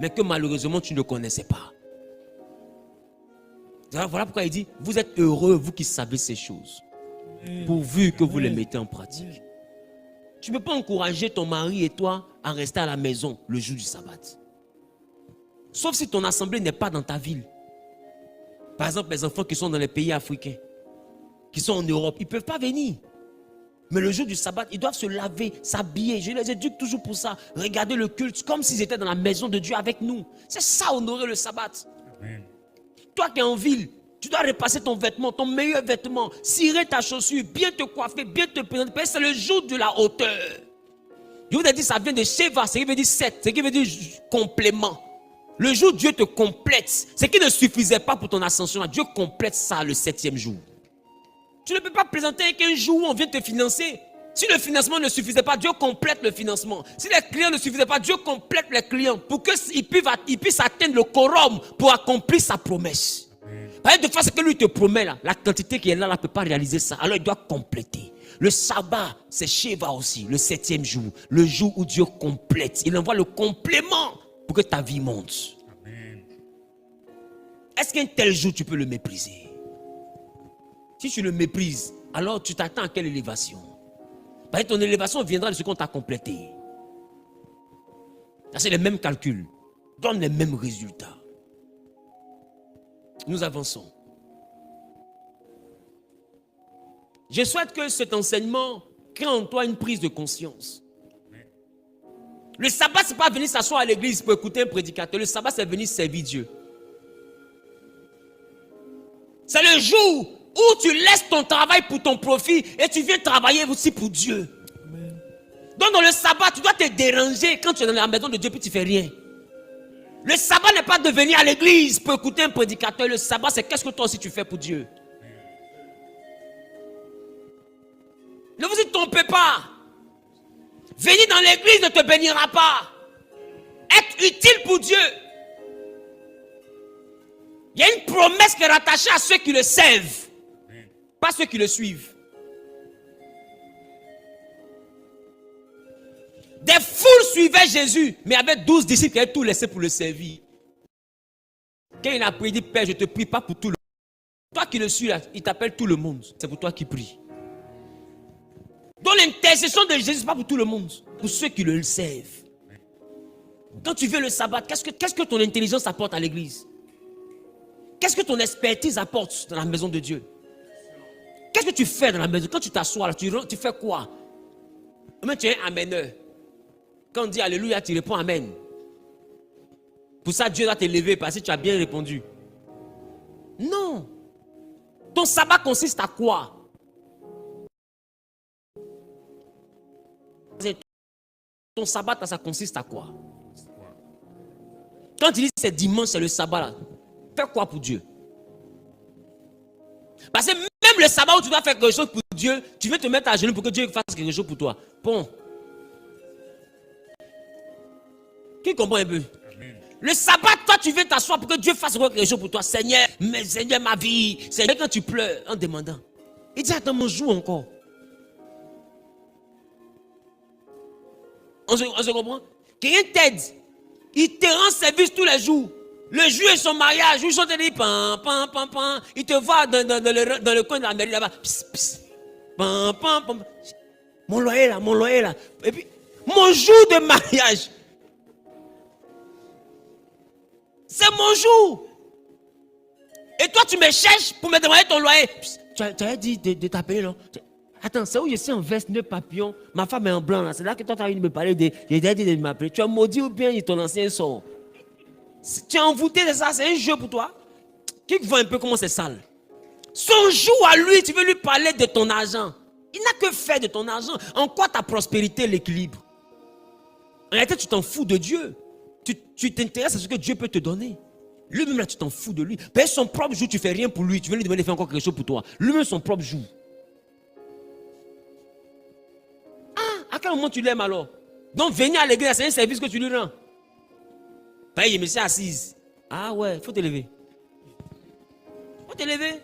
mais que malheureusement tu ne connaissais pas. Voilà pourquoi il dit, vous êtes heureux, vous qui savez ces choses, pourvu que vous les mettez en pratique. Tu ne peux pas encourager ton mari et toi à rester à la maison le jour du sabbat. Sauf si ton assemblée n'est pas dans ta ville. Par exemple, les enfants qui sont dans les pays africains, qui sont en Europe, ils ne peuvent pas venir. Mais le jour du sabbat, ils doivent se laver, s'habiller. Je les éduque toujours pour ça. Regarder le culte comme s'ils étaient dans la maison de Dieu avec nous. C'est ça, honorer le sabbat. Amen. Toi qui es en ville, tu dois repasser ton vêtement, ton meilleur vêtement, cirer ta chaussure, bien te coiffer, bien te présenter. C'est le jour de la hauteur. Je vous ai dit, ça vient de Sheva, ce qui veut dire 7, ce qui veut dire complément. Le jour où Dieu te complète, ce qui ne suffisait pas pour ton ascension, Dieu complète ça le 7e jour. Tu ne peux pas présenter qu'un jour où on vient te financer. Si le financement ne suffisait pas, Dieu complète le financement. Si les clients ne suffisaient pas, Dieu complète les clients pour qu'ils puissent atteindre le quorum pour accomplir sa promesse. Parce que de toute façon, ce que lui te promet, là, la quantité qui est là ne peut pas réaliser ça. Alors il doit compléter. Le sabbat, c'est Sheva aussi, le 7e jour. Le jour où Dieu complète. Il envoie le complément pour que ta vie monte. Amen. Est-ce qu'un tel jour, tu peux le mépriser? Si tu le méprises, alors tu t'attends à quelle élévation? Parce que ton élévation viendra de ce qu'on t'a complété. C'est les mêmes calculs, donnent les mêmes résultats. Nous avançons. Je souhaite que cet enseignement crée en toi une prise de conscience. Le sabbat, ce n'est pas venir s'asseoir à l'église pour écouter un prédicateur. Le sabbat, c'est venir servir Dieu. C'est le jour où tu laisses ton travail pour ton profit et tu viens travailler aussi pour Dieu. Amen. Donc dans le sabbat, tu dois te déranger quand tu es dans la maison de Dieu puis tu ne fais rien. Le sabbat n'est pas de venir à l'église pour écouter un prédicateur. Le sabbat, c'est qu'est-ce que toi aussi tu fais pour Dieu. Ne vous y trompez pas. Venir dans l'église ne te bénira pas. Être utile pour Dieu. Il y a une promesse qui est rattachée à ceux qui le servent, pas ceux qui le suivent. Des foules suivaient Jésus, mais il y avait 12 disciples qui avaient tout laissé pour le servir. Quand il a prié, il dit, Père, je te prie pas pour tout le monde. Toi qui le suis là, il t'appelle tout le monde. C'est pour toi qui prie. Donc l'intercession de Jésus, ce n'est pas pour tout le monde, pour ceux qui le servent. Quand tu veux le sabbat, qu'est-ce que ton intelligence apporte à l'église? Qu'est-ce que ton expertise apporte dans la maison de Dieu? Qu'est-ce que tu fais dans la maison? Quand tu t'assois là, tu fais quoi? Mais tu es un ameneur. Quand on dit Alléluia, tu réponds Amen. Pour ça, Dieu doit t'élever parce que tu as bien répondu. Non. Ton sabbat consiste à quoi? Ton sabbat, ça consiste à quoi? Quand tu dis c'est dimanche, c'est le sabbat là. Fais quoi pour Dieu? Parce que même le sabbat où tu dois faire quelque chose pour Dieu, tu veux te mettre à genoux pour que Dieu fasse quelque chose pour toi. Bon. Qui comprend un peu? Amen. Le sabbat, toi, tu veux t'asseoir pour que Dieu fasse quelque chose pour toi. Seigneur, mais Seigneur, ma vie. Seigneur, quand tu pleures en demandant, il dit, attends, mon jour encore. On se comprend? Quelqu'un t'aide. Il te rend service tous les jours. Le jour de son mariage, où ils sont dit pam, pam, pam, pam. Il te voit dans le coin de la mairie là-bas. Pss, pss. Pam, pam, pam. Mon loyer là, mon loyer là. Et puis, mon jour de mariage. C'est mon jour. Et toi, tu me cherches pour me demander ton loyer. Pss, tu as dit de t'appeler, non? Attends, c'est où je suis en veste, nœud papillon. Ma femme est en blanc là. C'est là que toi, tu as envie de me parler. J'ai dit de m'appeler. Tu as maudit ou bien ton ancien sort? Tu es envoûté de ça, c'est un jeu pour toi. Qui voit un peu comment c'est sale? Son jour à lui, tu veux lui parler de ton argent. Il n'a que faire de ton argent. En quoi ta prospérité, l'équilibre? En réalité, tu t'en fous de Dieu. Tu t'intéresses à ce que Dieu peut te donner. Lui-même là, tu t'en fous de lui. Mais son propre jour, tu ne fais rien pour lui. Tu veux lui demander de faire encore quelque chose pour toi. Lui-même, son propre jour. Ah, à quel moment tu l'aimes alors? Donc, venir à l'église, c'est un service que tu lui rends. Paye, monsieur assise. Ah ouais, il faut te lever. Il faut te lever.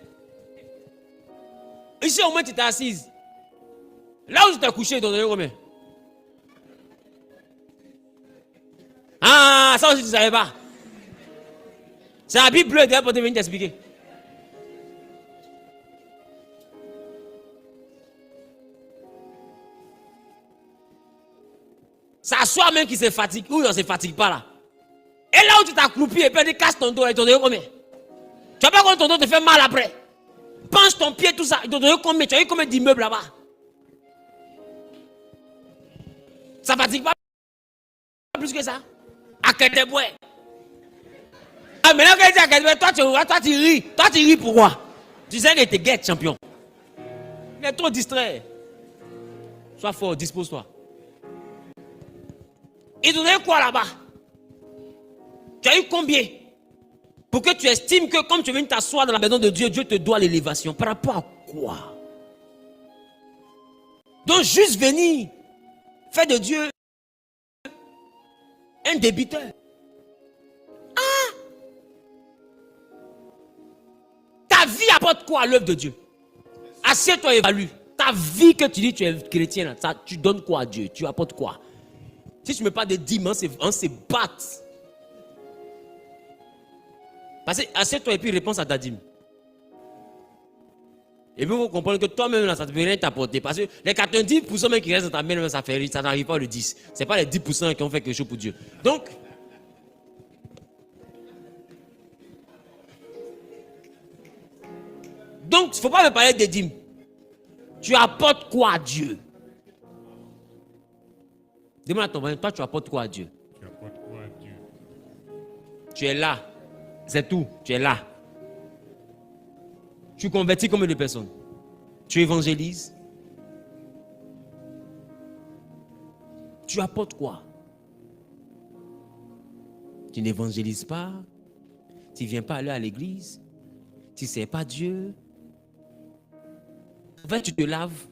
Ici, au moins, tu t'es assise. Là où tu t'es couché, tu t'en donnes combien? Ah, ça aussi, tu ne savais pas. C'est la Bible bleue, d'ailleurs, pour te venir t'expliquer. C'est à soi même qui se fatigue. Ou on ne se fatigue pas là. Et là où tu t'accroupis et puis tu casses ton dos, il t'en donne combien? Tu vas pas quand ton dos te fait mal après. Penche ton pied, tout ça. Il t'en donne combien? Tu as eu combien d'immeubles là-bas? Ça fatigue pas plus que ça? À Kedeboué. Ah, maintenant que tu es à Kedeboué, toi tu ris. Toi tu ris pourquoi? Tu sais qu'il te guette, champion. Il est trop distrait. Sois fort, dispose-toi. Il t'en donne quoi là-bas? Tu as eu combien? Pour que tu estimes que comme tu viens t'asseoir dans la maison de Dieu, Dieu te doit l'élévation. Par rapport à quoi? Donc juste venir faire de Dieu un débiteur. Ah! Ta vie apporte quoi à l'œuvre de Dieu? Assieds-toi et évalue. Ta vie que tu dis tu es chrétien, ça, tu donnes quoi à Dieu? Tu apportes quoi? Si tu ne mets pas de dîmes, on se batte. Parce que assieds-toi et puis réponds à ta dîme. Et puis, il faut comprendre que toi-même, là, ça ne peut rien t'apporter. Parce que les 90% même qui restent dans ta main, ça n'arrive pas le 10. Ce n'est pas les 10% qui ont fait quelque chose pour Dieu. Donc, il ne faut pas me parler des dîmes. Tu apportes quoi à Dieu? Demande à ton voisin, toi, tu apportes quoi à Dieu? Tu apportes quoi à Dieu? Tu es là. C'est tout. Tu es là. Tu convertis combien de personnes? Tu évangélises? Tu apportes quoi? Tu n'évangélises pas? Tu ne viens pas aller à l'église? Tu ne sais pas Dieu? En fait, tu te laves.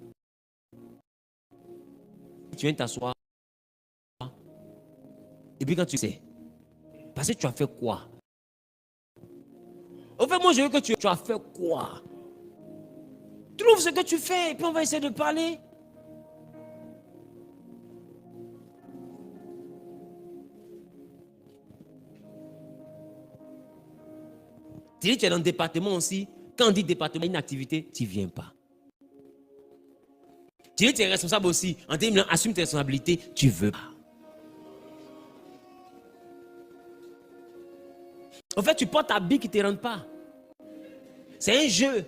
Tu viens t'asseoir. Et puis quand tu sais, parce que tu as fait quoi? En fait, moi, je veux que tu as fait quoi? Trouve ce que tu fais et puis on va essayer de parler. Tu dis, tu es dans le département aussi. Quand on dit département, une activité, tu ne viens pas. Tu dis, tu es responsable aussi. On dit, assume tes responsabilités, tu ne veux pas. En fait, tu portes ta bille qui ne te rentre pas. C'est un jeu.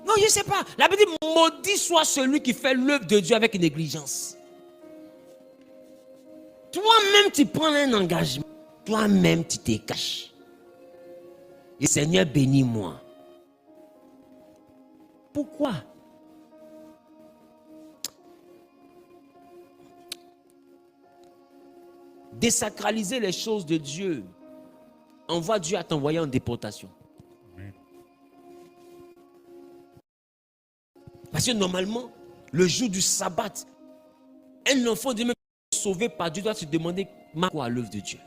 Non, je ne sais pas. La Bible dit, maudit soit celui qui fait l'œuvre de Dieu avec négligence. Toi-même, tu prends un engagement. Toi-même, tu te caches. Et Seigneur, bénis-moi. Pourquoi? Désacraliser les choses de Dieu envoie Dieu à t'envoyer en déportation. Amen. Parce que normalement, le jour du sabbat, un enfant de même sauvé par Dieu doit se demander quoi à l'œuvre de Dieu.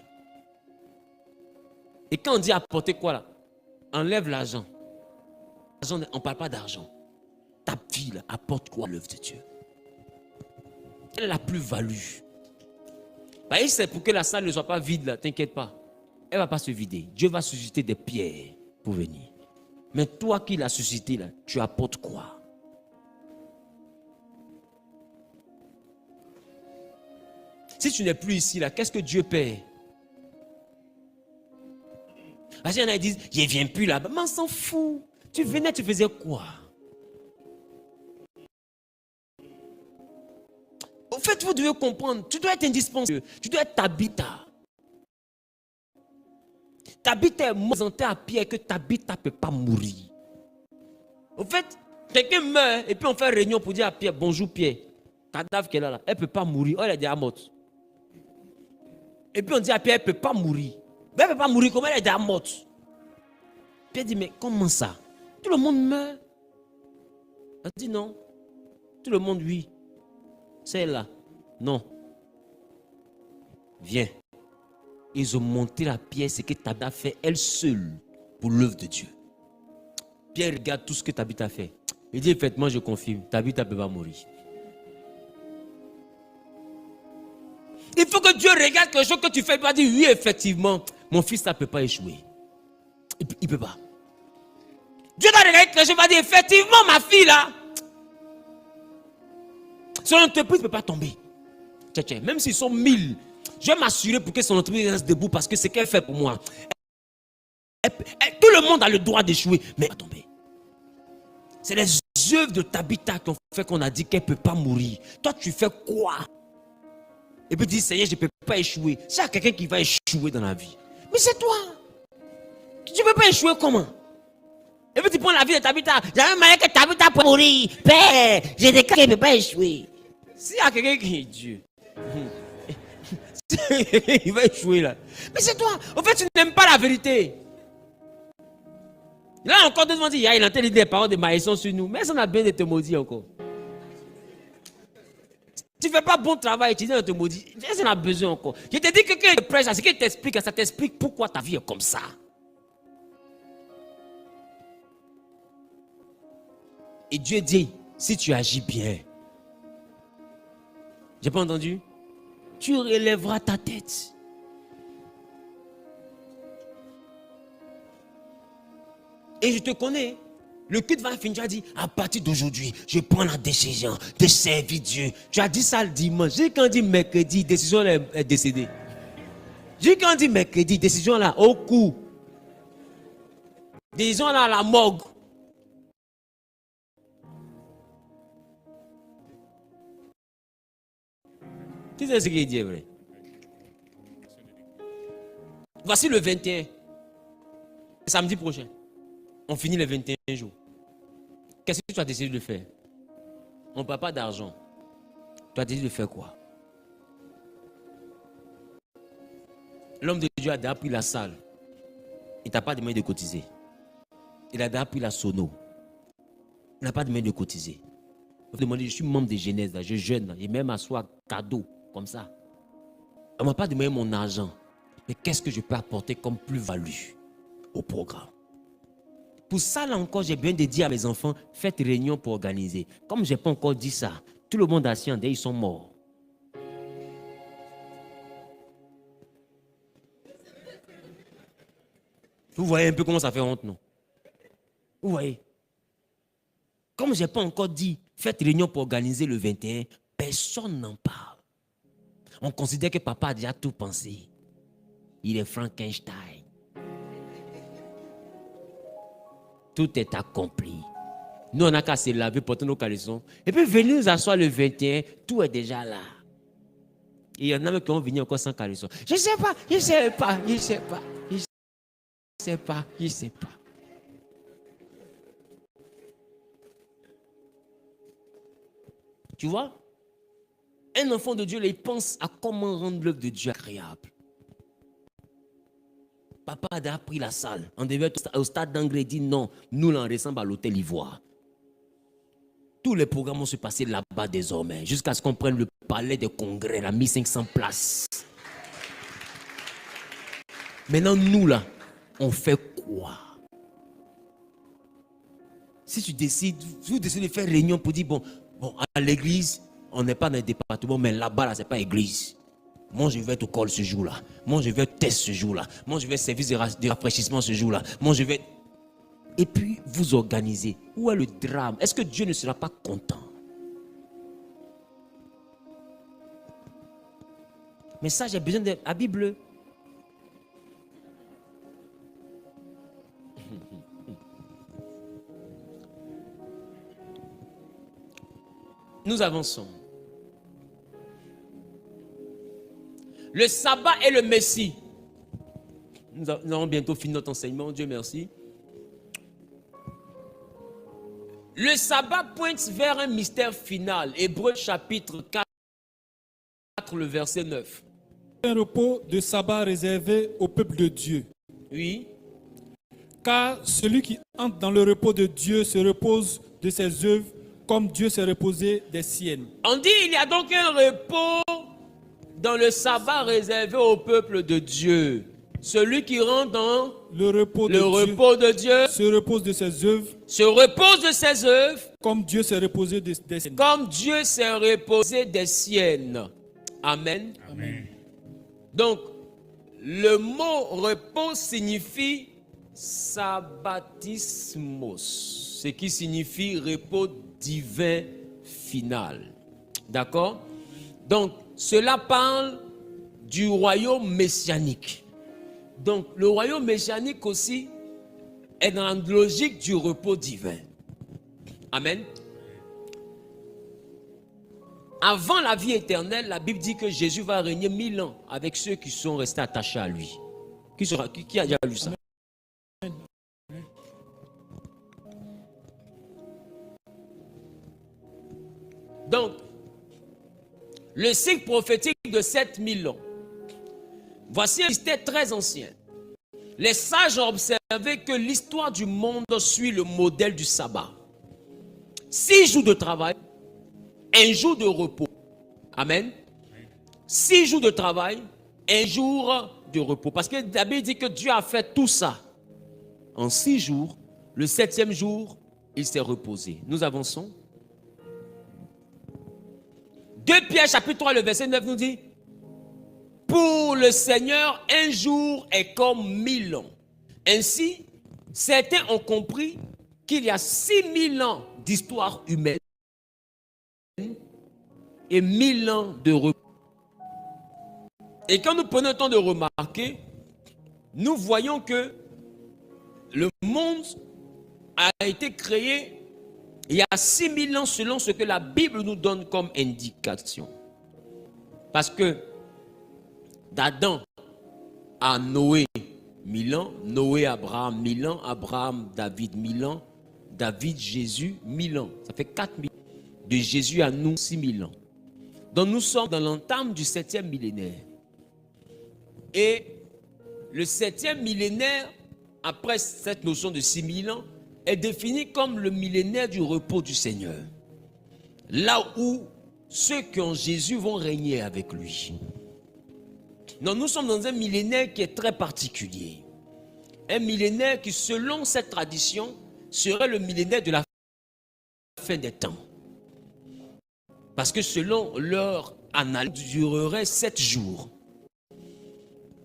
Et quand on dit apporter quoi là? Enlève l'argent. On ne parle pas d'argent. Ta vie là, apporte quoi à l'œuvre de Dieu? Quelle est la plus-value? C'est pour que la salle ne soit pas vide là, t'inquiète pas. Elle ne va pas se vider. Dieu va susciter des pierres pour venir. Mais toi qui l'as suscité là, tu apportes quoi? Si tu n'es plus ici là, qu'est-ce que Dieu paie? Parce qu'il y en a qui disent, je ne viens plus là-bas. Mais on s'en fout. Tu venais, tu faisais quoi? En fait, vous devez comprendre, tu dois être indispensable. Tu dois être Tabitha. Tabitha est présenté à Pierre que Tabitha ne peut pas mourir. En fait, quelqu'un meurt et puis on fait réunion pour dire à Pierre, bonjour Pierre. Cadavre qu'elle a là, elle ne peut pas mourir. Oh, elle est déjà morte. Et puis on dit à Pierre, elle ne peut pas mourir. Mais elle ne peut pas mourir, comment elle est déjà morte? Pierre dit, mais comment ça? Tout le monde meurt. Elle dit non. Tout le monde, oui. C'est là. Non. Viens. Ils ont monté la pierre, ce que Tabitha a fait elle seule pour l'œuvre de Dieu. Pierre regarde tout ce que Tabitha a fait. Il dit, effectivement, je confirme, Tabitha ne peut pas mourir. Il faut que Dieu regarde quelque chose que tu fais. Il va dire, oui, effectivement, mon fils, ça ne peut pas échouer. Il ne peut pas. Dieu va regarder quelque chose, il va dire, effectivement, ma fille, là, son entreprise ne peut pas tomber. Même s'ils sont 1000, je vais m'assurer pour que son entreprise reste debout parce que c'est ce qu'elle fait pour moi. Tout le monde a le droit d'échouer, mais elle va tomber. C'est les œuvres de Tabitha qui ont fait qu'on a dit qu'elle ne peut pas mourir. Toi, tu fais quoi? Et puis tu dis, Seigneur, je ne peux pas échouer. C'est quelqu'un qui va échouer dans la vie. Mais c'est toi. Tu ne peux pas échouer comment? Et puis tu prends la vie de Tabitha. J'avais marqué que Tabitha peut mourir. Père, j'ai des cas qui ne peut pas échouer. S'il y a quelqu'un qui est Dieu, il va échouer là. Mais c'est toi. En fait, tu n'aimes pas la vérité. Là encore, deux fois, il a entendu des paroles de malédiction sur nous. Mais ça n'a bien de te maudire encore. Tu ne fais pas bon travail, tu dis de te maudire. Ça n'a besoin encore. Je te dis que quelqu'un te prêche, c'est qu'il t'explique, ça t'explique pourquoi ta vie est comme ça. Et Dieu dit, si tu agis bien, j'ai pas entendu? Tu relèveras ta tête. Et je te connais. Le culte va finir, tu as dit, à partir d'aujourd'hui, je prends la décision de servir Dieu. Tu as dit ça le dimanche. J'ai quand dit mercredi, décision est décédée. J'ai quand dit mercredi, décision là, au cou. Décision là, à la morgue. Qui c'est ce qu'il dit vrai? Voici le 21. Samedi prochain. On finit les 21 jours. Qu'est-ce que tu as décidé de faire? On ne parle pas d'argent. Tu as décidé de faire quoi? L'homme de Dieu a déjà pris la salle. Il ne t'a pas demandé de cotiser. Il a déjà pris la sono. Il n'a pas demandé de cotiser. Il m'a demandé, je suis membre de Genèse, là, je jeûne, là, et même asseoir cadeau, comme ça. On ne m'a pas demandé mon argent. Mais qu'est-ce que je peux apporter comme plus-value au programme? Pour ça, là encore, j'ai besoin de dire à mes enfants, faites réunion pour organiser. Comme je n'ai pas encore dit ça, tout le monde a assis, ils sont morts. Vous voyez un peu comment ça fait honte, non? Vous voyez? Comme je n'ai pas encore dit, faites réunion pour organiser le 21, personne n'en parle. On considère que papa a déjà tout pensé. Il est Frankenstein. Tout est accompli. Nous, on n'a qu'à se laver, porter nos caleçons. Et puis, venir nous asseoir le 21, tout est déjà là. Et il y en a même qui vont venir encore sans caleçon. Je ne sais pas, je ne sais pas, je ne sais pas, je ne sais pas, je ne sais pas. Tu vois? Un enfant de Dieu, il pense à comment rendre l'œuvre de Dieu agréable. Papa a déjà pris la salle. On devait être au stade d'Anglais. Il dit non, nous, on ressemble à l'hôtel Ivoire. Tous les programmes vont se passer là-bas désormais, jusqu'à ce qu'on prenne le palais des congrès, la 1500 places. Maintenant, nous, là, on fait quoi? Si tu décides, vous décidez de faire réunion pour dire, bon, à l'église, on n'est pas dans le département, mais là-bas, là, ce n'est pas église. Moi, je vais être au col ce jour-là. Moi, je vais test ce jour-là. Moi, je vais service de rafraîchissement ce jour-là. Moi, je vais... Et puis, vous organisez. Où est le drame? Est-ce que Dieu ne sera pas content? Mais ça, j'ai besoin de la Bible. Nous avançons. Le sabbat est le Messie. Nous allons bientôt fini notre enseignement. Dieu merci. Le sabbat pointe vers un mystère final. Hébreux chapitre 4, le verset 9. Un repos de sabbat réservé au peuple de Dieu. Oui. Car celui qui entre dans le repos de Dieu se repose de ses œuvres comme Dieu s'est reposé des siennes. On dit il y a donc un repos dans le sabbat réservé au peuple de Dieu. Celui qui rentre dans le repos de Dieu se repose de ses œuvres. Se repose de ses œuvres. Comme Dieu s'est reposé des siennes. Comme Dieu s'est reposé des siennes. Amen. Amen. Donc, le mot repos signifie sabbatismos, ce qui signifie repos divin final. D'accord? Donc, cela parle du royaume messianique. Donc, le royaume messianique aussi est dans la logique du repos divin. Amen. Avant la vie éternelle, la Bible dit que Jésus va régner 1000 ans avec ceux qui sont restés attachés à lui. Qui a déjà lu ça? Donc, le cycle prophétique de 7000 ans. Voici un mystère très ancien. Les sages ont observé que l'histoire du monde suit le modèle du sabbat. 6 jours de travail, 1 jour de repos. Amen. 6 jours de travail, 1 jour de repos. Parce que la Bible dit que Dieu a fait tout ça en 6 jours. Le 7e jour, il s'est reposé. Nous avançons. 2 Pierre chapitre 3, le verset 9 nous dit: pour le Seigneur, 1 jour est comme 1000 ans. Ainsi, certains ont compris qu'il y a 6000 ans d'histoire humaine et 1000 ans de repos. Et quand nous prenons le temps de remarquer, nous voyons que le monde a été créé il y a 6000 ans selon ce que la Bible nous donne comme indication. Parce que d'Adam à Noé, 1000 ans, Noé, Abraham, 1000 ans, Abraham, David, 1000 ans, David, Jésus, 1000 ans. Ça fait 4000. De Jésus à nous, 6000 ans. Donc nous sommes dans l'entame du 7e millénaire. Et le 7e millénaire, après cette notion de 6000 ans, est défini comme le millénaire du repos du Seigneur. Là où ceux qui ont Jésus vont régner avec lui. Donc nous sommes dans un millénaire qui est très particulier. Un millénaire qui, selon cette tradition, serait le millénaire de la fin des temps. Parce que selon leur analyse, durerait 7 jours.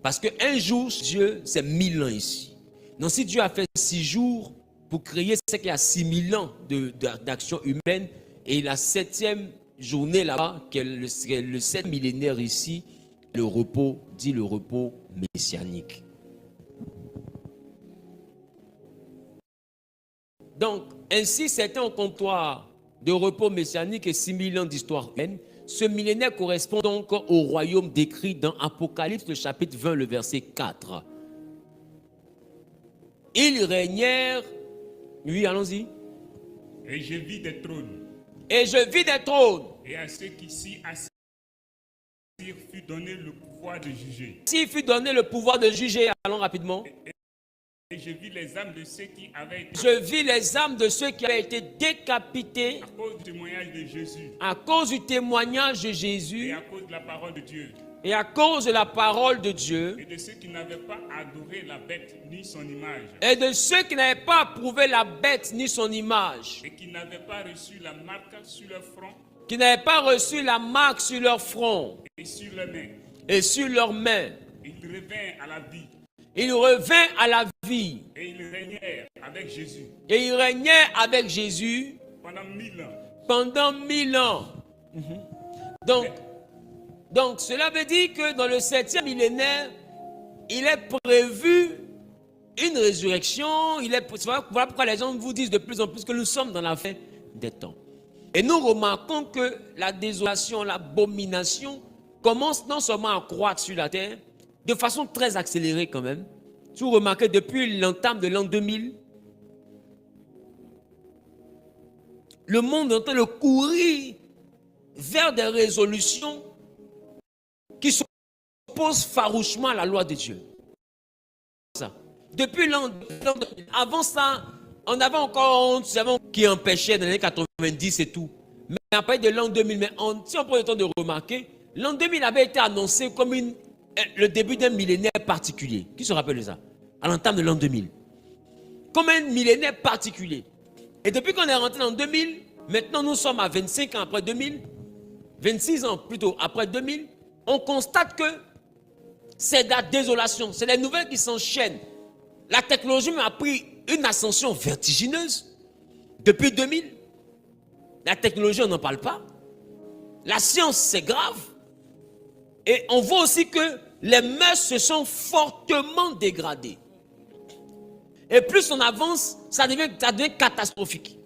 Parce qu'un jour, Dieu, c'est 1000 ans ici. Donc si Dieu a fait 6 jours pour créer, c'est qu'il y a 6000 ans d'action humaine. Et la 7e journée là-bas, qui est le 7 millénaire ici, le repos, dit le repos messianique. Donc, ainsi, c'est un comptoir de repos messianique et 6000 ans d'histoire humaine. Ce millénaire correspond donc au royaume décrit dans Apocalypse, le chapitre 20, le verset 4. Ils régnèrent, oui, allons-y. Et je vis des trônes. Et je vis des trônes. Et à ceux qui s'y assirent fut donné le pouvoir de juger. S'il fut donné le pouvoir de juger, allons rapidement. Et je vis les âmes de ceux qui avaient été... Je vis les âmes de ceux qui avaient été décapités à cause du témoignage de Jésus. À cause du témoignage de Jésus. Et à cause de la parole de Dieu. Et à cause de la parole de Dieu. Et de ceux qui n'avaient pas adoré la bête ni son image. Et de ceux qui n'avaient pas approuvé la bête ni son image. Et qui n'avaient pas reçu la marque sur leur front. Qui n'avaient pas reçu la marque sur leur front. Et sur leurs mains. Et sur leurs mains. Ils revinrent à la vie. Il revint à la vie. Et ils régnèrent avec Jésus. Et il régnait avec Jésus. Pendant 1000 ans. Pendant 1000 ans. Donc, cela veut dire que dans le 7e millénaire, il est prévu une résurrection. Voilà pourquoi les gens vous disent de plus en plus que nous sommes dans la fin des temps. Et nous remarquons que la désolation, l'abomination commence non seulement à croître sur la terre, de façon très accélérée quand même. Si vous remarquez, depuis l'entame de l'an 2000, le monde est en train de courir vers des résolutions qui s'opposent farouchement à la loi de Dieu. Depuis l'an 2000, avant ça, on avait encore qui empêchait dans les années 90 et tout. Mais après de l'an 2000, si on prend le temps de remarquer, l'an 2000 avait été annoncé comme le début d'un millénaire particulier. Qui se rappelle de ça? À l'entame de l'an 2000. Comme un millénaire particulier. Et depuis qu'on est rentré en 2000, maintenant nous sommes à 25 ans après 2000, 26 ans plutôt après 2000, on constate que c'est de la désolation, c'est les nouvelles qui s'enchaînent. La technologie a pris une ascension vertigineuse depuis 2000. La technologie, on n'en parle pas. La science, c'est grave. Et on voit aussi que les mœurs se sont fortement dégradées. Et plus on avance, ça devient catastrophique.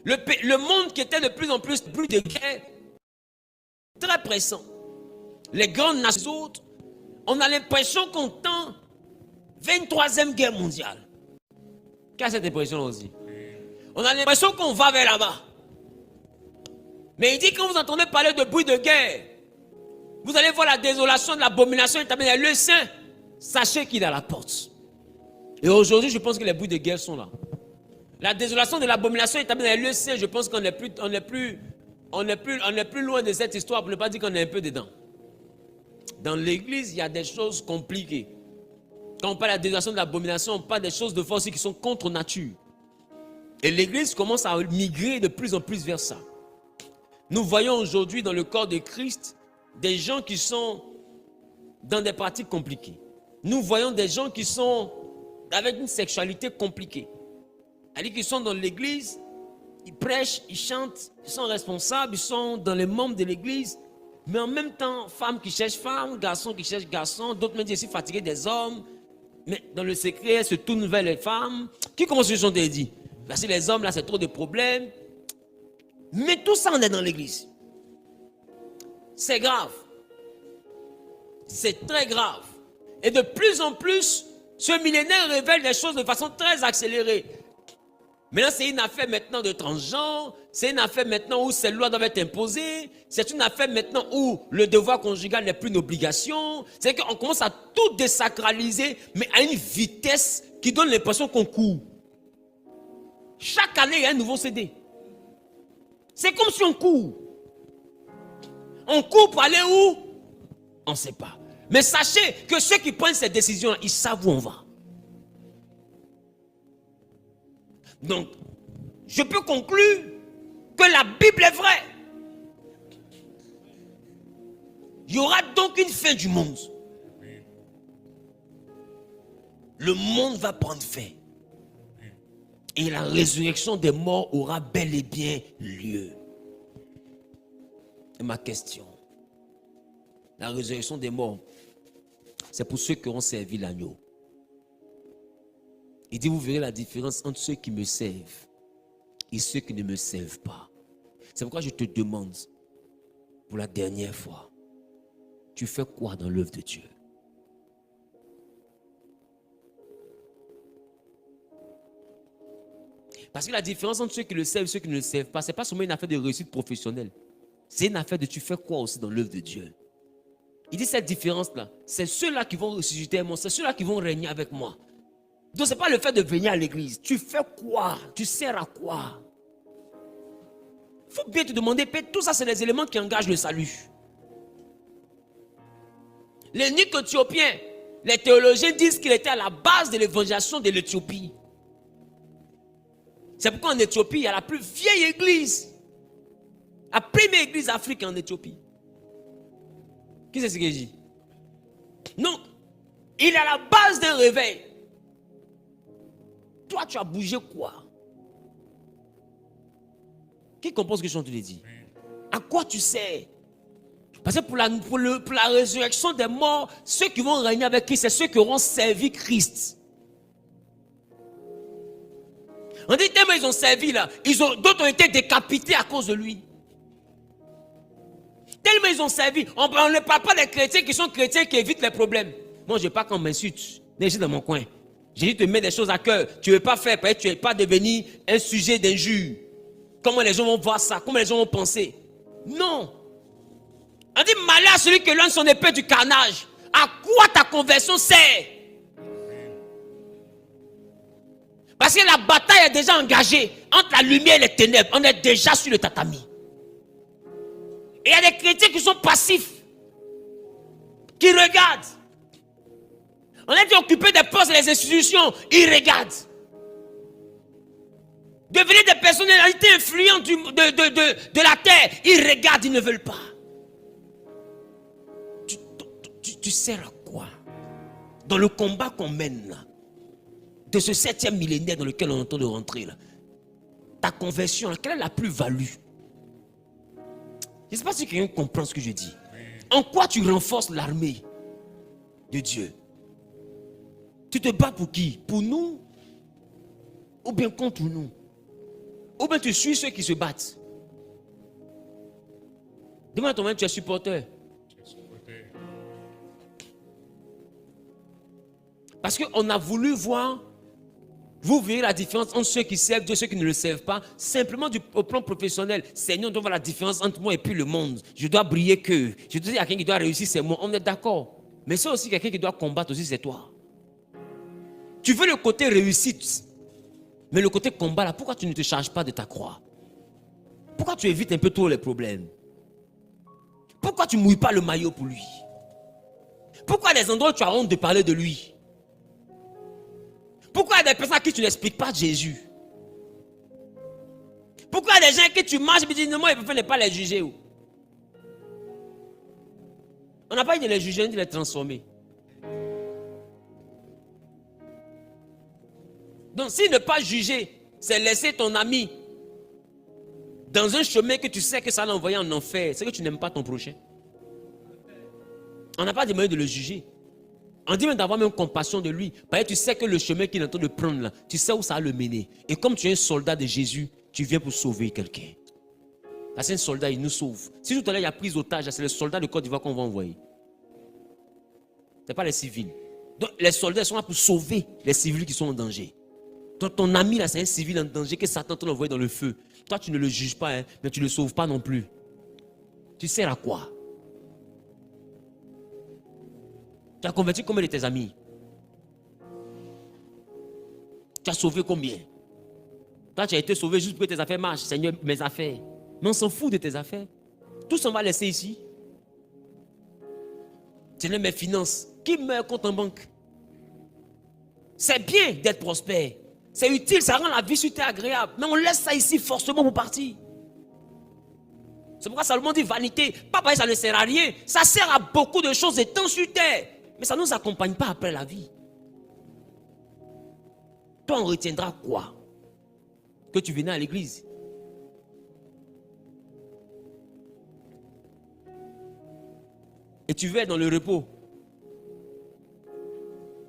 Le monde qui était de plus en plus de guerre, très pressant. Les grandes nations, on a l'impression qu'on tend 23e guerre mondiale. Quelle est cette impression aussi? On a l'impression qu'on va vers là-bas. Mais il dit, quand vous entendez parler de bruit de guerre, vous allez voir la désolation, l'abomination établie dans le sein. Sachez qu'il est à la porte. Et aujourd'hui, je pense que les bruits de guerre sont là. La désolation de l'abomination établie dans le sein, je pense qu'on n'est plus loin de cette histoire, pour ne pas dire qu'on est un peu dedans. Dans l'église, il y a des choses compliquées. Quand on parle de la désolation de l'abomination, on parle des choses de force qui sont contre nature. Et l'église commence à migrer de plus en plus vers ça. Nous voyons aujourd'hui dans le corps de Christ des gens qui sont dans des pratiques compliquées. Nous voyons des gens qui sont avec une sexualité compliquée. C'est-à-dire qu'ils sont dans l'église, ils prêchent, ils chantent, ils sont responsables, ils sont dans les membres de l'église, mais en même temps, femmes qui cherchent femmes, garçons qui cherchent garçons, d'autres me disent, je suis fatigué des hommes, mais dans le secret, elles se tournent vers les femmes. Qui commence ce sont dit? Parce que les hommes, là, c'est trop de problèmes. Mais tout ça, on est dans l'église. C'est grave. C'est très grave. Et de plus en plus, ce millénaire révèle des choses de façon très accélérée. Maintenant, c'est une affaire maintenant de transgenre. C'est une affaire maintenant où ces lois doivent être imposées. C'est une affaire maintenant où le devoir conjugal n'est plus une obligation. C'est qu'on commence à tout désacraliser, mais à une vitesse qui donne l'impression qu'on court. Chaque année, il y a un nouveau CD. C'est comme si on court. On court pour aller où? On ne sait pas. Mais sachez que ceux qui prennent ces décisions, ils savent où on va. Donc, je peux conclure que la Bible est vraie. Il y aura donc une fin du monde. Le monde va prendre fin. Et la résurrection des morts aura bel et bien lieu. Et ma question, la résurrection des morts, c'est pour ceux qui auront servi l'agneau. Il dit, vous verrez la différence entre ceux qui me servent et ceux qui ne me servent pas. C'est pourquoi je te demande, pour la dernière fois, tu fais quoi dans l'œuvre de Dieu? Parce que la différence entre ceux qui le servent et ceux qui ne le servent pas, ce n'est pas seulement une affaire de réussite professionnelle. C'est une affaire de tu fais quoi aussi dans l'œuvre de Dieu. Il dit cette différence-là, c'est ceux-là qui vont ressusciter moi, c'est ceux-là qui vont régner avec moi. Donc ce n'est pas le fait de venir à l'église. Tu fais quoi? Tu sers à quoi? Il faut bien te demander, tout ça c'est les éléments qui engagent le salut. L'eunuque éthiopien, les théologiens disent qu'il était à la base de l'évangélisation de l'Éthiopie. C'est pourquoi en Éthiopie, il y a la plus vieille église. La première église africaine en Éthiopie. Qui c'est ce que je dis? Non. Il est à la base d'un réveil. Toi, tu as bougé quoi? Qui comprend ce que je suis en train de dire? À quoi tu sers? Parce que pour la résurrection des morts, ceux qui vont régner avec Christ, c'est ceux qui auront servi Christ. On dit tellement ils ont servi là, d'autres ont été décapités à cause de lui. Tellement ils ont servi. On ne parle pas des chrétiens qui sont chrétiens qui évitent les problèmes. Moi, je ne veux pas qu'on m'insulte. Je suis dans mon coin. Jésus te met des choses à cœur. Tu ne veux pas faire, parce que tu ne veux pas devenir un sujet d'injure. Comment les gens vont voir ça? Comment les gens vont penser? Non. On dit malheur à celui qui lance son épée du carnage. À quoi ta conversion sert? Parce que la bataille est déjà engagée entre la lumière et les ténèbres. On est déjà sur le tatami. Et il y a des chrétiens qui sont passifs, qui regardent. On est occupé des postes et des institutions, ils regardent. Devenir des personnalités influentes de la terre, ils regardent, ils ne veulent pas. Tu sers à quoi? Dans le combat qu'on mène là, de ce 7e millénaire dans lequel on entend de rentrer là, ta conversion, là, quelle est la plus-value? Je ne sais pas si quelqu'un comprend ce que je dis. En quoi tu renforces l'armée de Dieu? Tu te bats pour qui? Pour nous? Ou bien contre nous? Ou bien tu suis ceux qui se battent? Demande à ton mari, tu es supporter. Parce qu'on a voulu voir, vous verrez la différence entre ceux qui servent Dieu et ceux qui ne le servent pas, simplement au plan professionnel. Seigneur, on doit voir la différence entre moi et puis le monde. Je dois briller que. Je te dis à quelqu'un qui doit réussir, c'est moi. On est d'accord. Mais c'est aussi quelqu'un qui doit combattre aussi, c'est toi. Tu veux le côté réussite, mais le côté combat là, pourquoi tu ne te charges pas de ta croix? Pourquoi tu évites un peu trop les problèmes? Pourquoi tu ne mouilles pas le maillot pour lui? Pourquoi des endroits où tu as honte de parler de lui? Pourquoi il y a des personnes à qui tu n'expliques pas Jésus? Pourquoi il y a des gens à qui tu marches et tu dis non, moi, il ne faut pas les juger? On n'a pas dit de les juger, on dit de les transformer. Donc, si ne pas juger, c'est laisser ton ami dans un chemin que tu sais que ça va l'envoyer en enfer, c'est que tu n'aimes pas ton prochain. On n'a pas demandé de le juger. On dit même d'avoir même compassion de lui. Parce que tu sais que le chemin qu'il est en train de prendre là, tu sais où ça va le mener. Et comme tu es un soldat de Jésus, tu viens pour sauver quelqu'un. Là, c'est un soldat, il nous sauve. Si tout à l'heure il y a pris otage, c'est les soldats de Côte d'Ivoire qu'on va envoyer. Ce n'est pas les civils. Donc les soldats sont là pour sauver les civils qui sont en danger. Donc ton ami là, c'est un civil en danger que Satan t'a envoyé dans le feu. Toi, tu ne le juges pas, hein, mais tu ne le sauves pas non plus. Tu sers à quoi? Tu as converti combien de tes amis? Tu as sauvé combien? Toi, tu as été sauvé juste pour que tes affaires marchent. Seigneur, mes affaires. Mais on s'en fout de tes affaires. Tout ça, on va laisser ici. Seigneur, mes finances. Qui meurt compte en banque? C'est bien d'être prospère. C'est utile, ça rend la vie sur terre agréable. Mais on laisse ça ici forcément pour partir. C'est pourquoi Salomon dit vanité. Pas parce que ça ne sert à rien. Ça sert à beaucoup de choses étant sur terre. Mais ça ne nous accompagne pas après la vie. Toi, on retiendra quoi? Que tu venais à l'église. Et tu veux être dans le repos.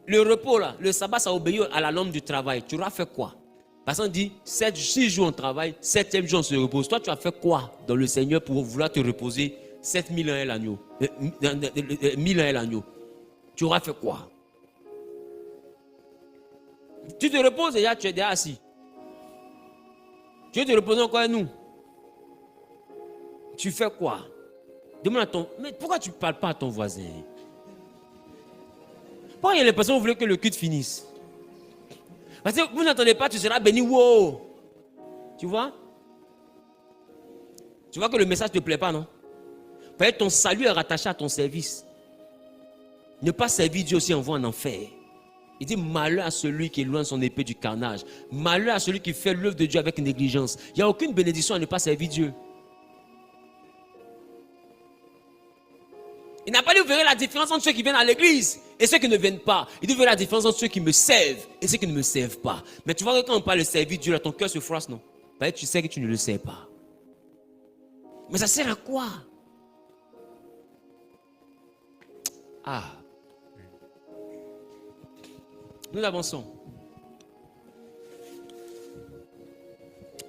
Le repos là, le sabbat, ça obéit à la norme du travail. Tu auras fait quoi? Parce qu'on dit 6 jours on travaille, 7e jour on se repose. Toi, tu as fait quoi dans le Seigneur pour vouloir te reposer 7000 ans l'agneau? 1000 ans l'agneau. Tu auras fait quoi? Tu te reposes déjà, tu es déjà assis. Tu veux te reposer encore à nous? Tu fais quoi? Demande à ton... Mais pourquoi tu ne parles pas à ton voisin? Pourquoi il y a les personnes qui veulent que le culte finisse? Parce que vous n'entendez pas, tu seras béni. Wow! Tu vois? Tu vois que le message ne te plaît pas, non? Parce que ton salut est rattaché à ton service. Ne pas servir Dieu aussi envoie en enfer. Il dit malheur à celui qui éloigne son épée du carnage. Malheur à celui qui fait l'œuvre de Dieu avec négligence. Il n'y a aucune bénédiction à ne pas servir Dieu. Il n'a pas dit vous verrez la différence entre ceux qui viennent à l'église et ceux qui ne viennent pas. Il dit vous verrez la différence entre ceux qui me servent et ceux qui ne me servent pas. Mais tu vois que quand on parle de servir Dieu, là, ton cœur se froisse, non? Parce que tu sais que tu ne le sais pas. Mais ça sert à quoi? Ah. Nous avançons.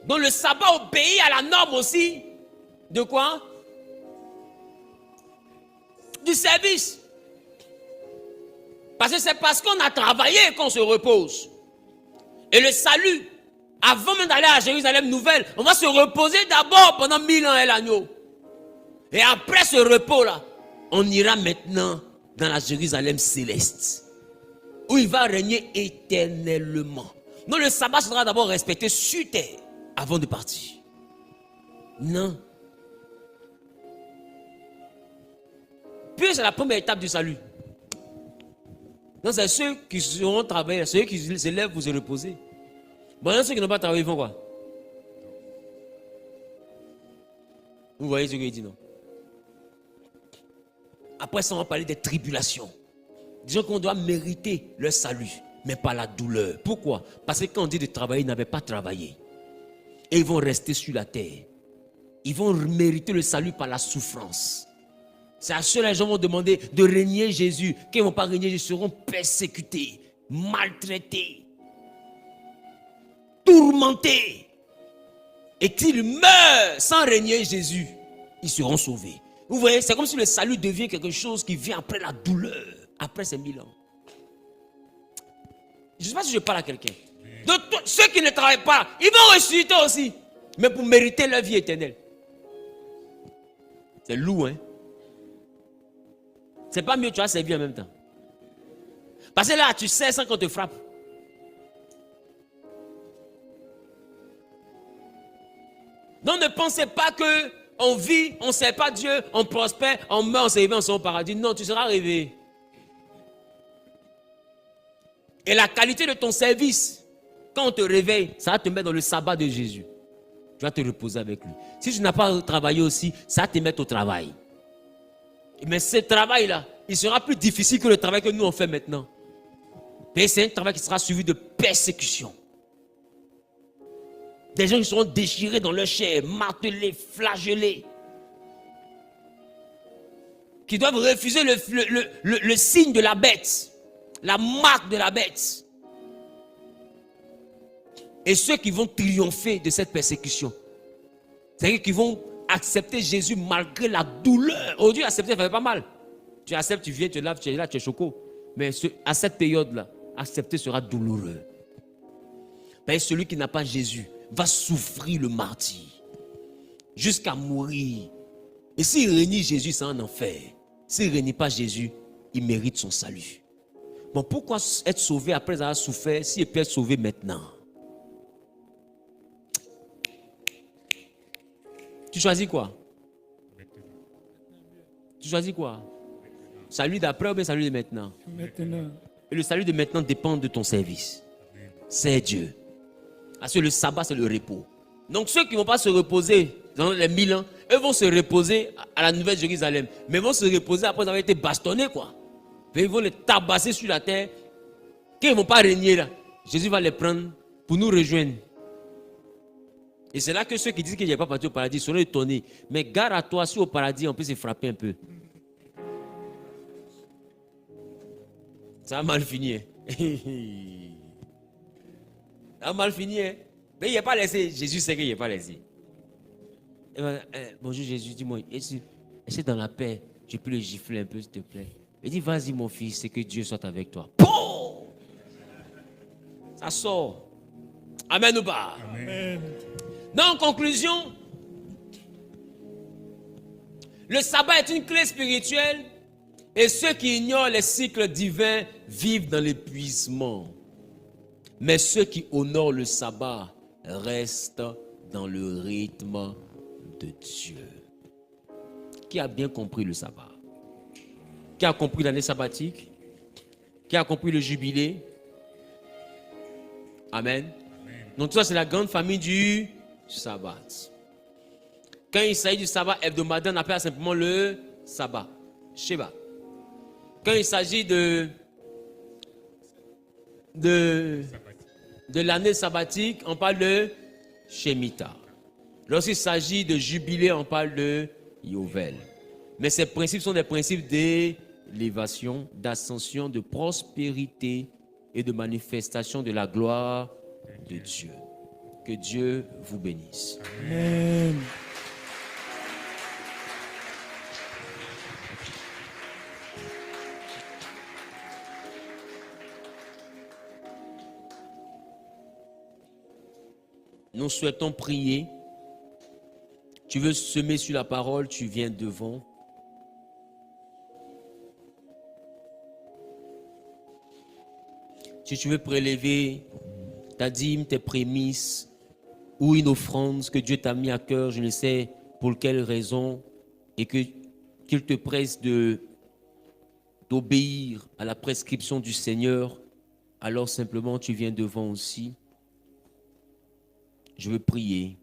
Donc le sabbat obéit à la norme aussi. De quoi? Du service. Parce que c'est parce qu'on a travaillé qu'on se repose. Et le salut, avant même d'aller à Jérusalem nouvelle, on va se reposer d'abord pendant 1000 ans et l'agneau. Et après ce repos-là, on ira maintenant dans la Jérusalem céleste. Où il va régner éternellement. Donc le sabbat sera d'abord respecté sur terre avant de partir. Non. Puis c'est la première étape du salut. Donc c'est ceux qui seront travaillés, ceux qui se lèvent pour se reposer. Bon, ceux qui n'ont pas travaillé, ils font quoi? Vous voyez ce que je dis, non? Après ça, on va parler des tribulations. Disons qu'on doit mériter le salut, mais pas la douleur. Pourquoi? Parce que quand on dit de travailler, ils n'avaient pas travaillé. Et ils vont rester sur la terre. Ils vont mériter le salut par la souffrance. C'est à ceux-là les gens vont demander de régner Jésus. Qu'ils ne vont pas régner, ils seront persécutés, maltraités, tourmentés. Et qu'ils meurent sans régner Jésus, ils seront sauvés. Vous voyez, c'est comme si le salut devient quelque chose qui vient après la douleur. Après ces 1000 ans. Je ne sais pas si je parle à quelqu'un. Donc ceux qui ne travaillent pas, ils vont ressusciter aussi. Mais pour mériter leur vie éternelle. C'est lourd, hein. C'est pas mieux, tu as servi en même temps. Parce que là, tu sais sans qu'on te frappe. Donc ne pensez pas que on vit, on ne sert pas Dieu, on prospère, on meurt, on se réveille, on sera au paradis. Non, tu seras réveillé. Et la qualité de ton service, quand on te réveille, ça va te mettre dans le sabbat de Jésus. Tu vas te reposer avec lui. Si tu n'as pas travaillé aussi, ça va te mettre au travail. Mais ce travail-là, il sera plus difficile que le travail que nous on fait maintenant. Mais c'est un travail qui sera suivi de persécution. Des gens qui seront déchirés dans leur chair, martelés, flagellés. Qui doivent refuser le signe de la bête, la marque de la bête. Et ceux qui vont triompher de cette persécution, c'est-à-dire qu'ils vont accepter Jésus malgré la douleur. Aujourd'hui, accepter, ça fait pas mal. Tu acceptes, tu viens, tu laves, tu es là, tu es choco. Mais à cette période-là, accepter sera douloureux. Mais celui qui n'a pas Jésus va souffrir le martyre jusqu'à mourir. Et s'il renie Jésus, c'est un enfer. S'il ne renie pas Jésus, il mérite son salut. Bon, pourquoi être sauvé après avoir souffert s'il peut être sauvé maintenant? Tu choisis quoi? Tu choisis quoi? Salut d'après ou bien salut de maintenant? Maintenant. Et le salut de maintenant dépend de ton service. C'est Dieu. Parce que le sabbat, c'est le repos. Donc ceux qui ne vont pas se reposer dans les 1000 ans, eux vont se reposer à la Nouvelle Jérusalem. Mais ils vont se reposer après avoir été bastonnés, quoi. Ils vont les tabasser sur la terre. Quand ils ne vont pas régner là, Jésus va les prendre pour nous rejoindre. Et c'est là que ceux qui disent qu'il n'y a pas parti au paradis seront étonnés. Mais gare à toi, si au paradis on peut se frapper un peu. Ça a mal fini. Ça a mal fini. Mais il n'est pas laissé. Jésus sait qu'il n'est pas laissé. Bonjour Jésus, dis-moi, est-ce que dans la paix, tu peux le gifler un peu, s'il te plaît? Il dit, vas-y mon fils, c'est que Dieu soit avec toi. Boum! Ça sort. Amen ou pas? Amen. Donc, en conclusion, le sabbat est une clé spirituelle et ceux qui ignorent les cycles divins vivent dans l'épuisement. Mais ceux qui honorent le sabbat restent dans le rythme de Dieu. Qui a bien compris le sabbat? Qui a compris l'année sabbatique? Qui a compris le jubilé? Amen. Donc tout ça, c'est la grande famille du sabbat. Quand il s'agit du sabbat hebdomadaire, on appelle simplement le sabbat. Sheba. Quand il s'agit de l'année sabbatique, on parle de Shemitah. Lorsqu'il s'agit de jubilé, on parle de Yovel. Mais ces principes sont des principes d'élévation, d'ascension, de prospérité et de manifestation de la gloire de Dieu. Que Dieu vous bénisse. Amen. Nous souhaitons prier. Tu veux semer sur la parole, tu viens devant. Si tu veux prélever ta dîme, tes prémices ou une offrande que Dieu t'a mis à cœur, je ne sais pour quelle raison, et qu'il te presse d'obéir à la prescription du Seigneur, alors simplement tu viens devant aussi. Je veux prier.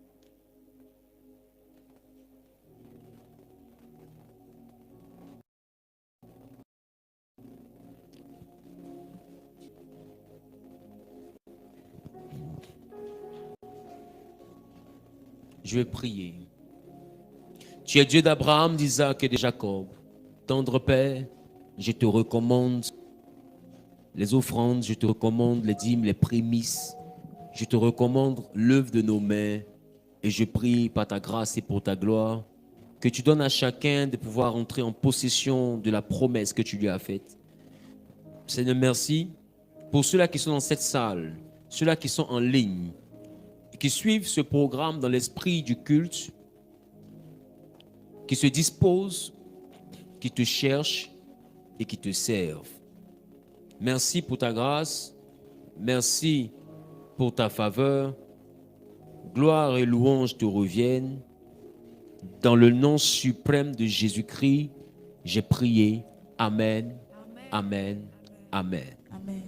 Je vais prier. Tu es Dieu d'Abraham, d'Isaac et de Jacob. Tendre Père, je te recommande les offrandes, je te recommande les dîmes, les prémices. Je te recommande l'œuvre de nos mains et je prie par ta grâce et pour ta gloire que tu donnes à chacun de pouvoir entrer en possession de la promesse que tu lui as faite. Seigneur, merci pour ceux-là qui sont dans cette salle, ceux-là qui sont en ligne, qui suivent ce programme dans l'esprit du culte, qui se disposent, qui te cherchent et qui te servent. Merci pour ta grâce, merci pour ta faveur. Gloire et louange te reviennent. Dans le nom suprême de Jésus-Christ, j'ai prié. Amen, amen, amen. Amen.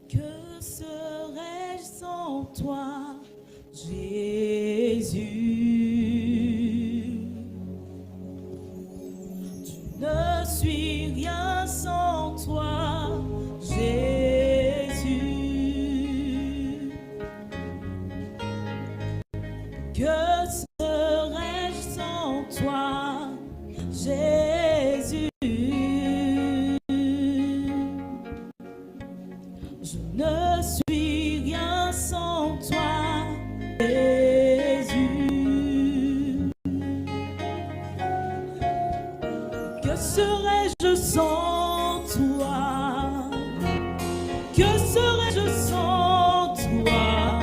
Que serais-je sans toi? Jésus, je ne suis rien sans toi, Jésus. Que serais-je sans toi, Jésus? Je ne suis rien sans toi, Jésus. Que serais-je sans toi? Que serais-je sans toi?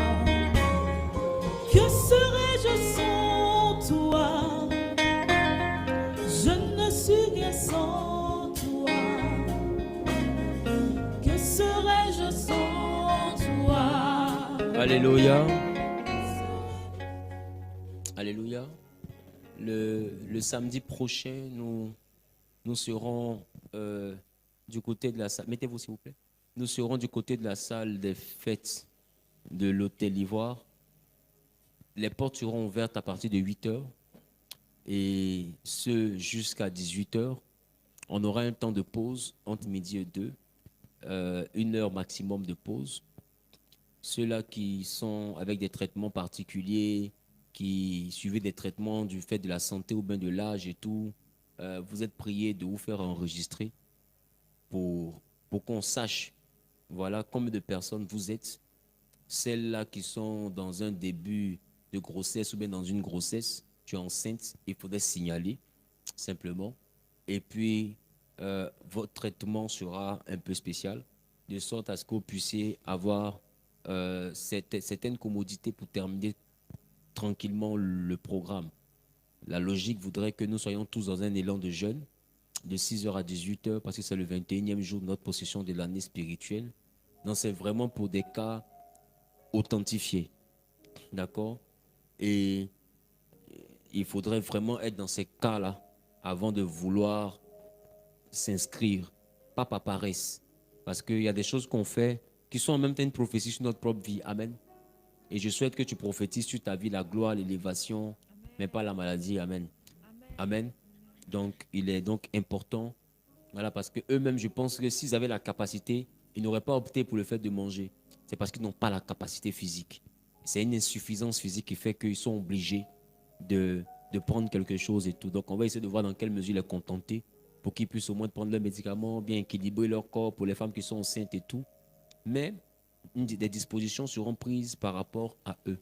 Que serais-je sans toi? Je ne suis rien sans toi. Que serais-je sans toi? Alléluia. Alléluia. Le samedi prochain, nous serons du côté de la salle. Mettez-vous s'il vous plaît. Nous serons du côté de la salle des fêtes de l'Hôtel Ivoire. Les portes seront ouvertes à partir de 8h et ce jusqu'à 18h. On aura un temps de pause entre midi et 2, 1 heure maximum de pause. Ceux-là qui sont avec des traitements particuliers, qui suivent des traitements du fait de la santé ou bien de l'âge et tout, vous êtes priés de vous faire enregistrer pour qu'on sache, voilà, combien de personnes vous êtes. Celles-là qui sont dans un début de grossesse ou bien dans une grossesse, tu es enceinte, il faudrait signaler simplement. Et puis, votre traitement sera un peu spécial, de sorte à ce que vous puissiez avoir certaines commodités pour terminer tranquillement le programme. La logique voudrait que nous soyons tous dans un élan de jeûne, de 6h à 18h, parce que c'est le 21e jour de notre possession de l'année spirituelle. Donc, c'est vraiment pour des cas authentifiés. D'accord? Et il faudrait vraiment être dans ces cas-là avant de vouloir s'inscrire, pas par paresse. Parce qu'il y a des choses qu'on fait qui sont en même temps une prophétie sur notre propre vie. Amen. Et je souhaite que tu prophétises sur ta vie la gloire, l'élévation, mais pas la maladie. Amen. Amen. Donc, il est donc important, voilà, parce que eux-mêmes, je pense que s'ils avaient la capacité, ils n'auraient pas opté pour le fait de manger. C'est parce qu'ils n'ont pas la capacité physique. C'est une insuffisance physique qui fait qu'ils sont obligés de prendre quelque chose et tout. Donc, on va essayer de voir dans quelle mesure les contenter pour qu'ils puissent au moins prendre leurs médicaments, bien équilibrer leur corps pour les femmes qui sont enceintes et tout. Mais des dispositions seront prises par rapport à eux.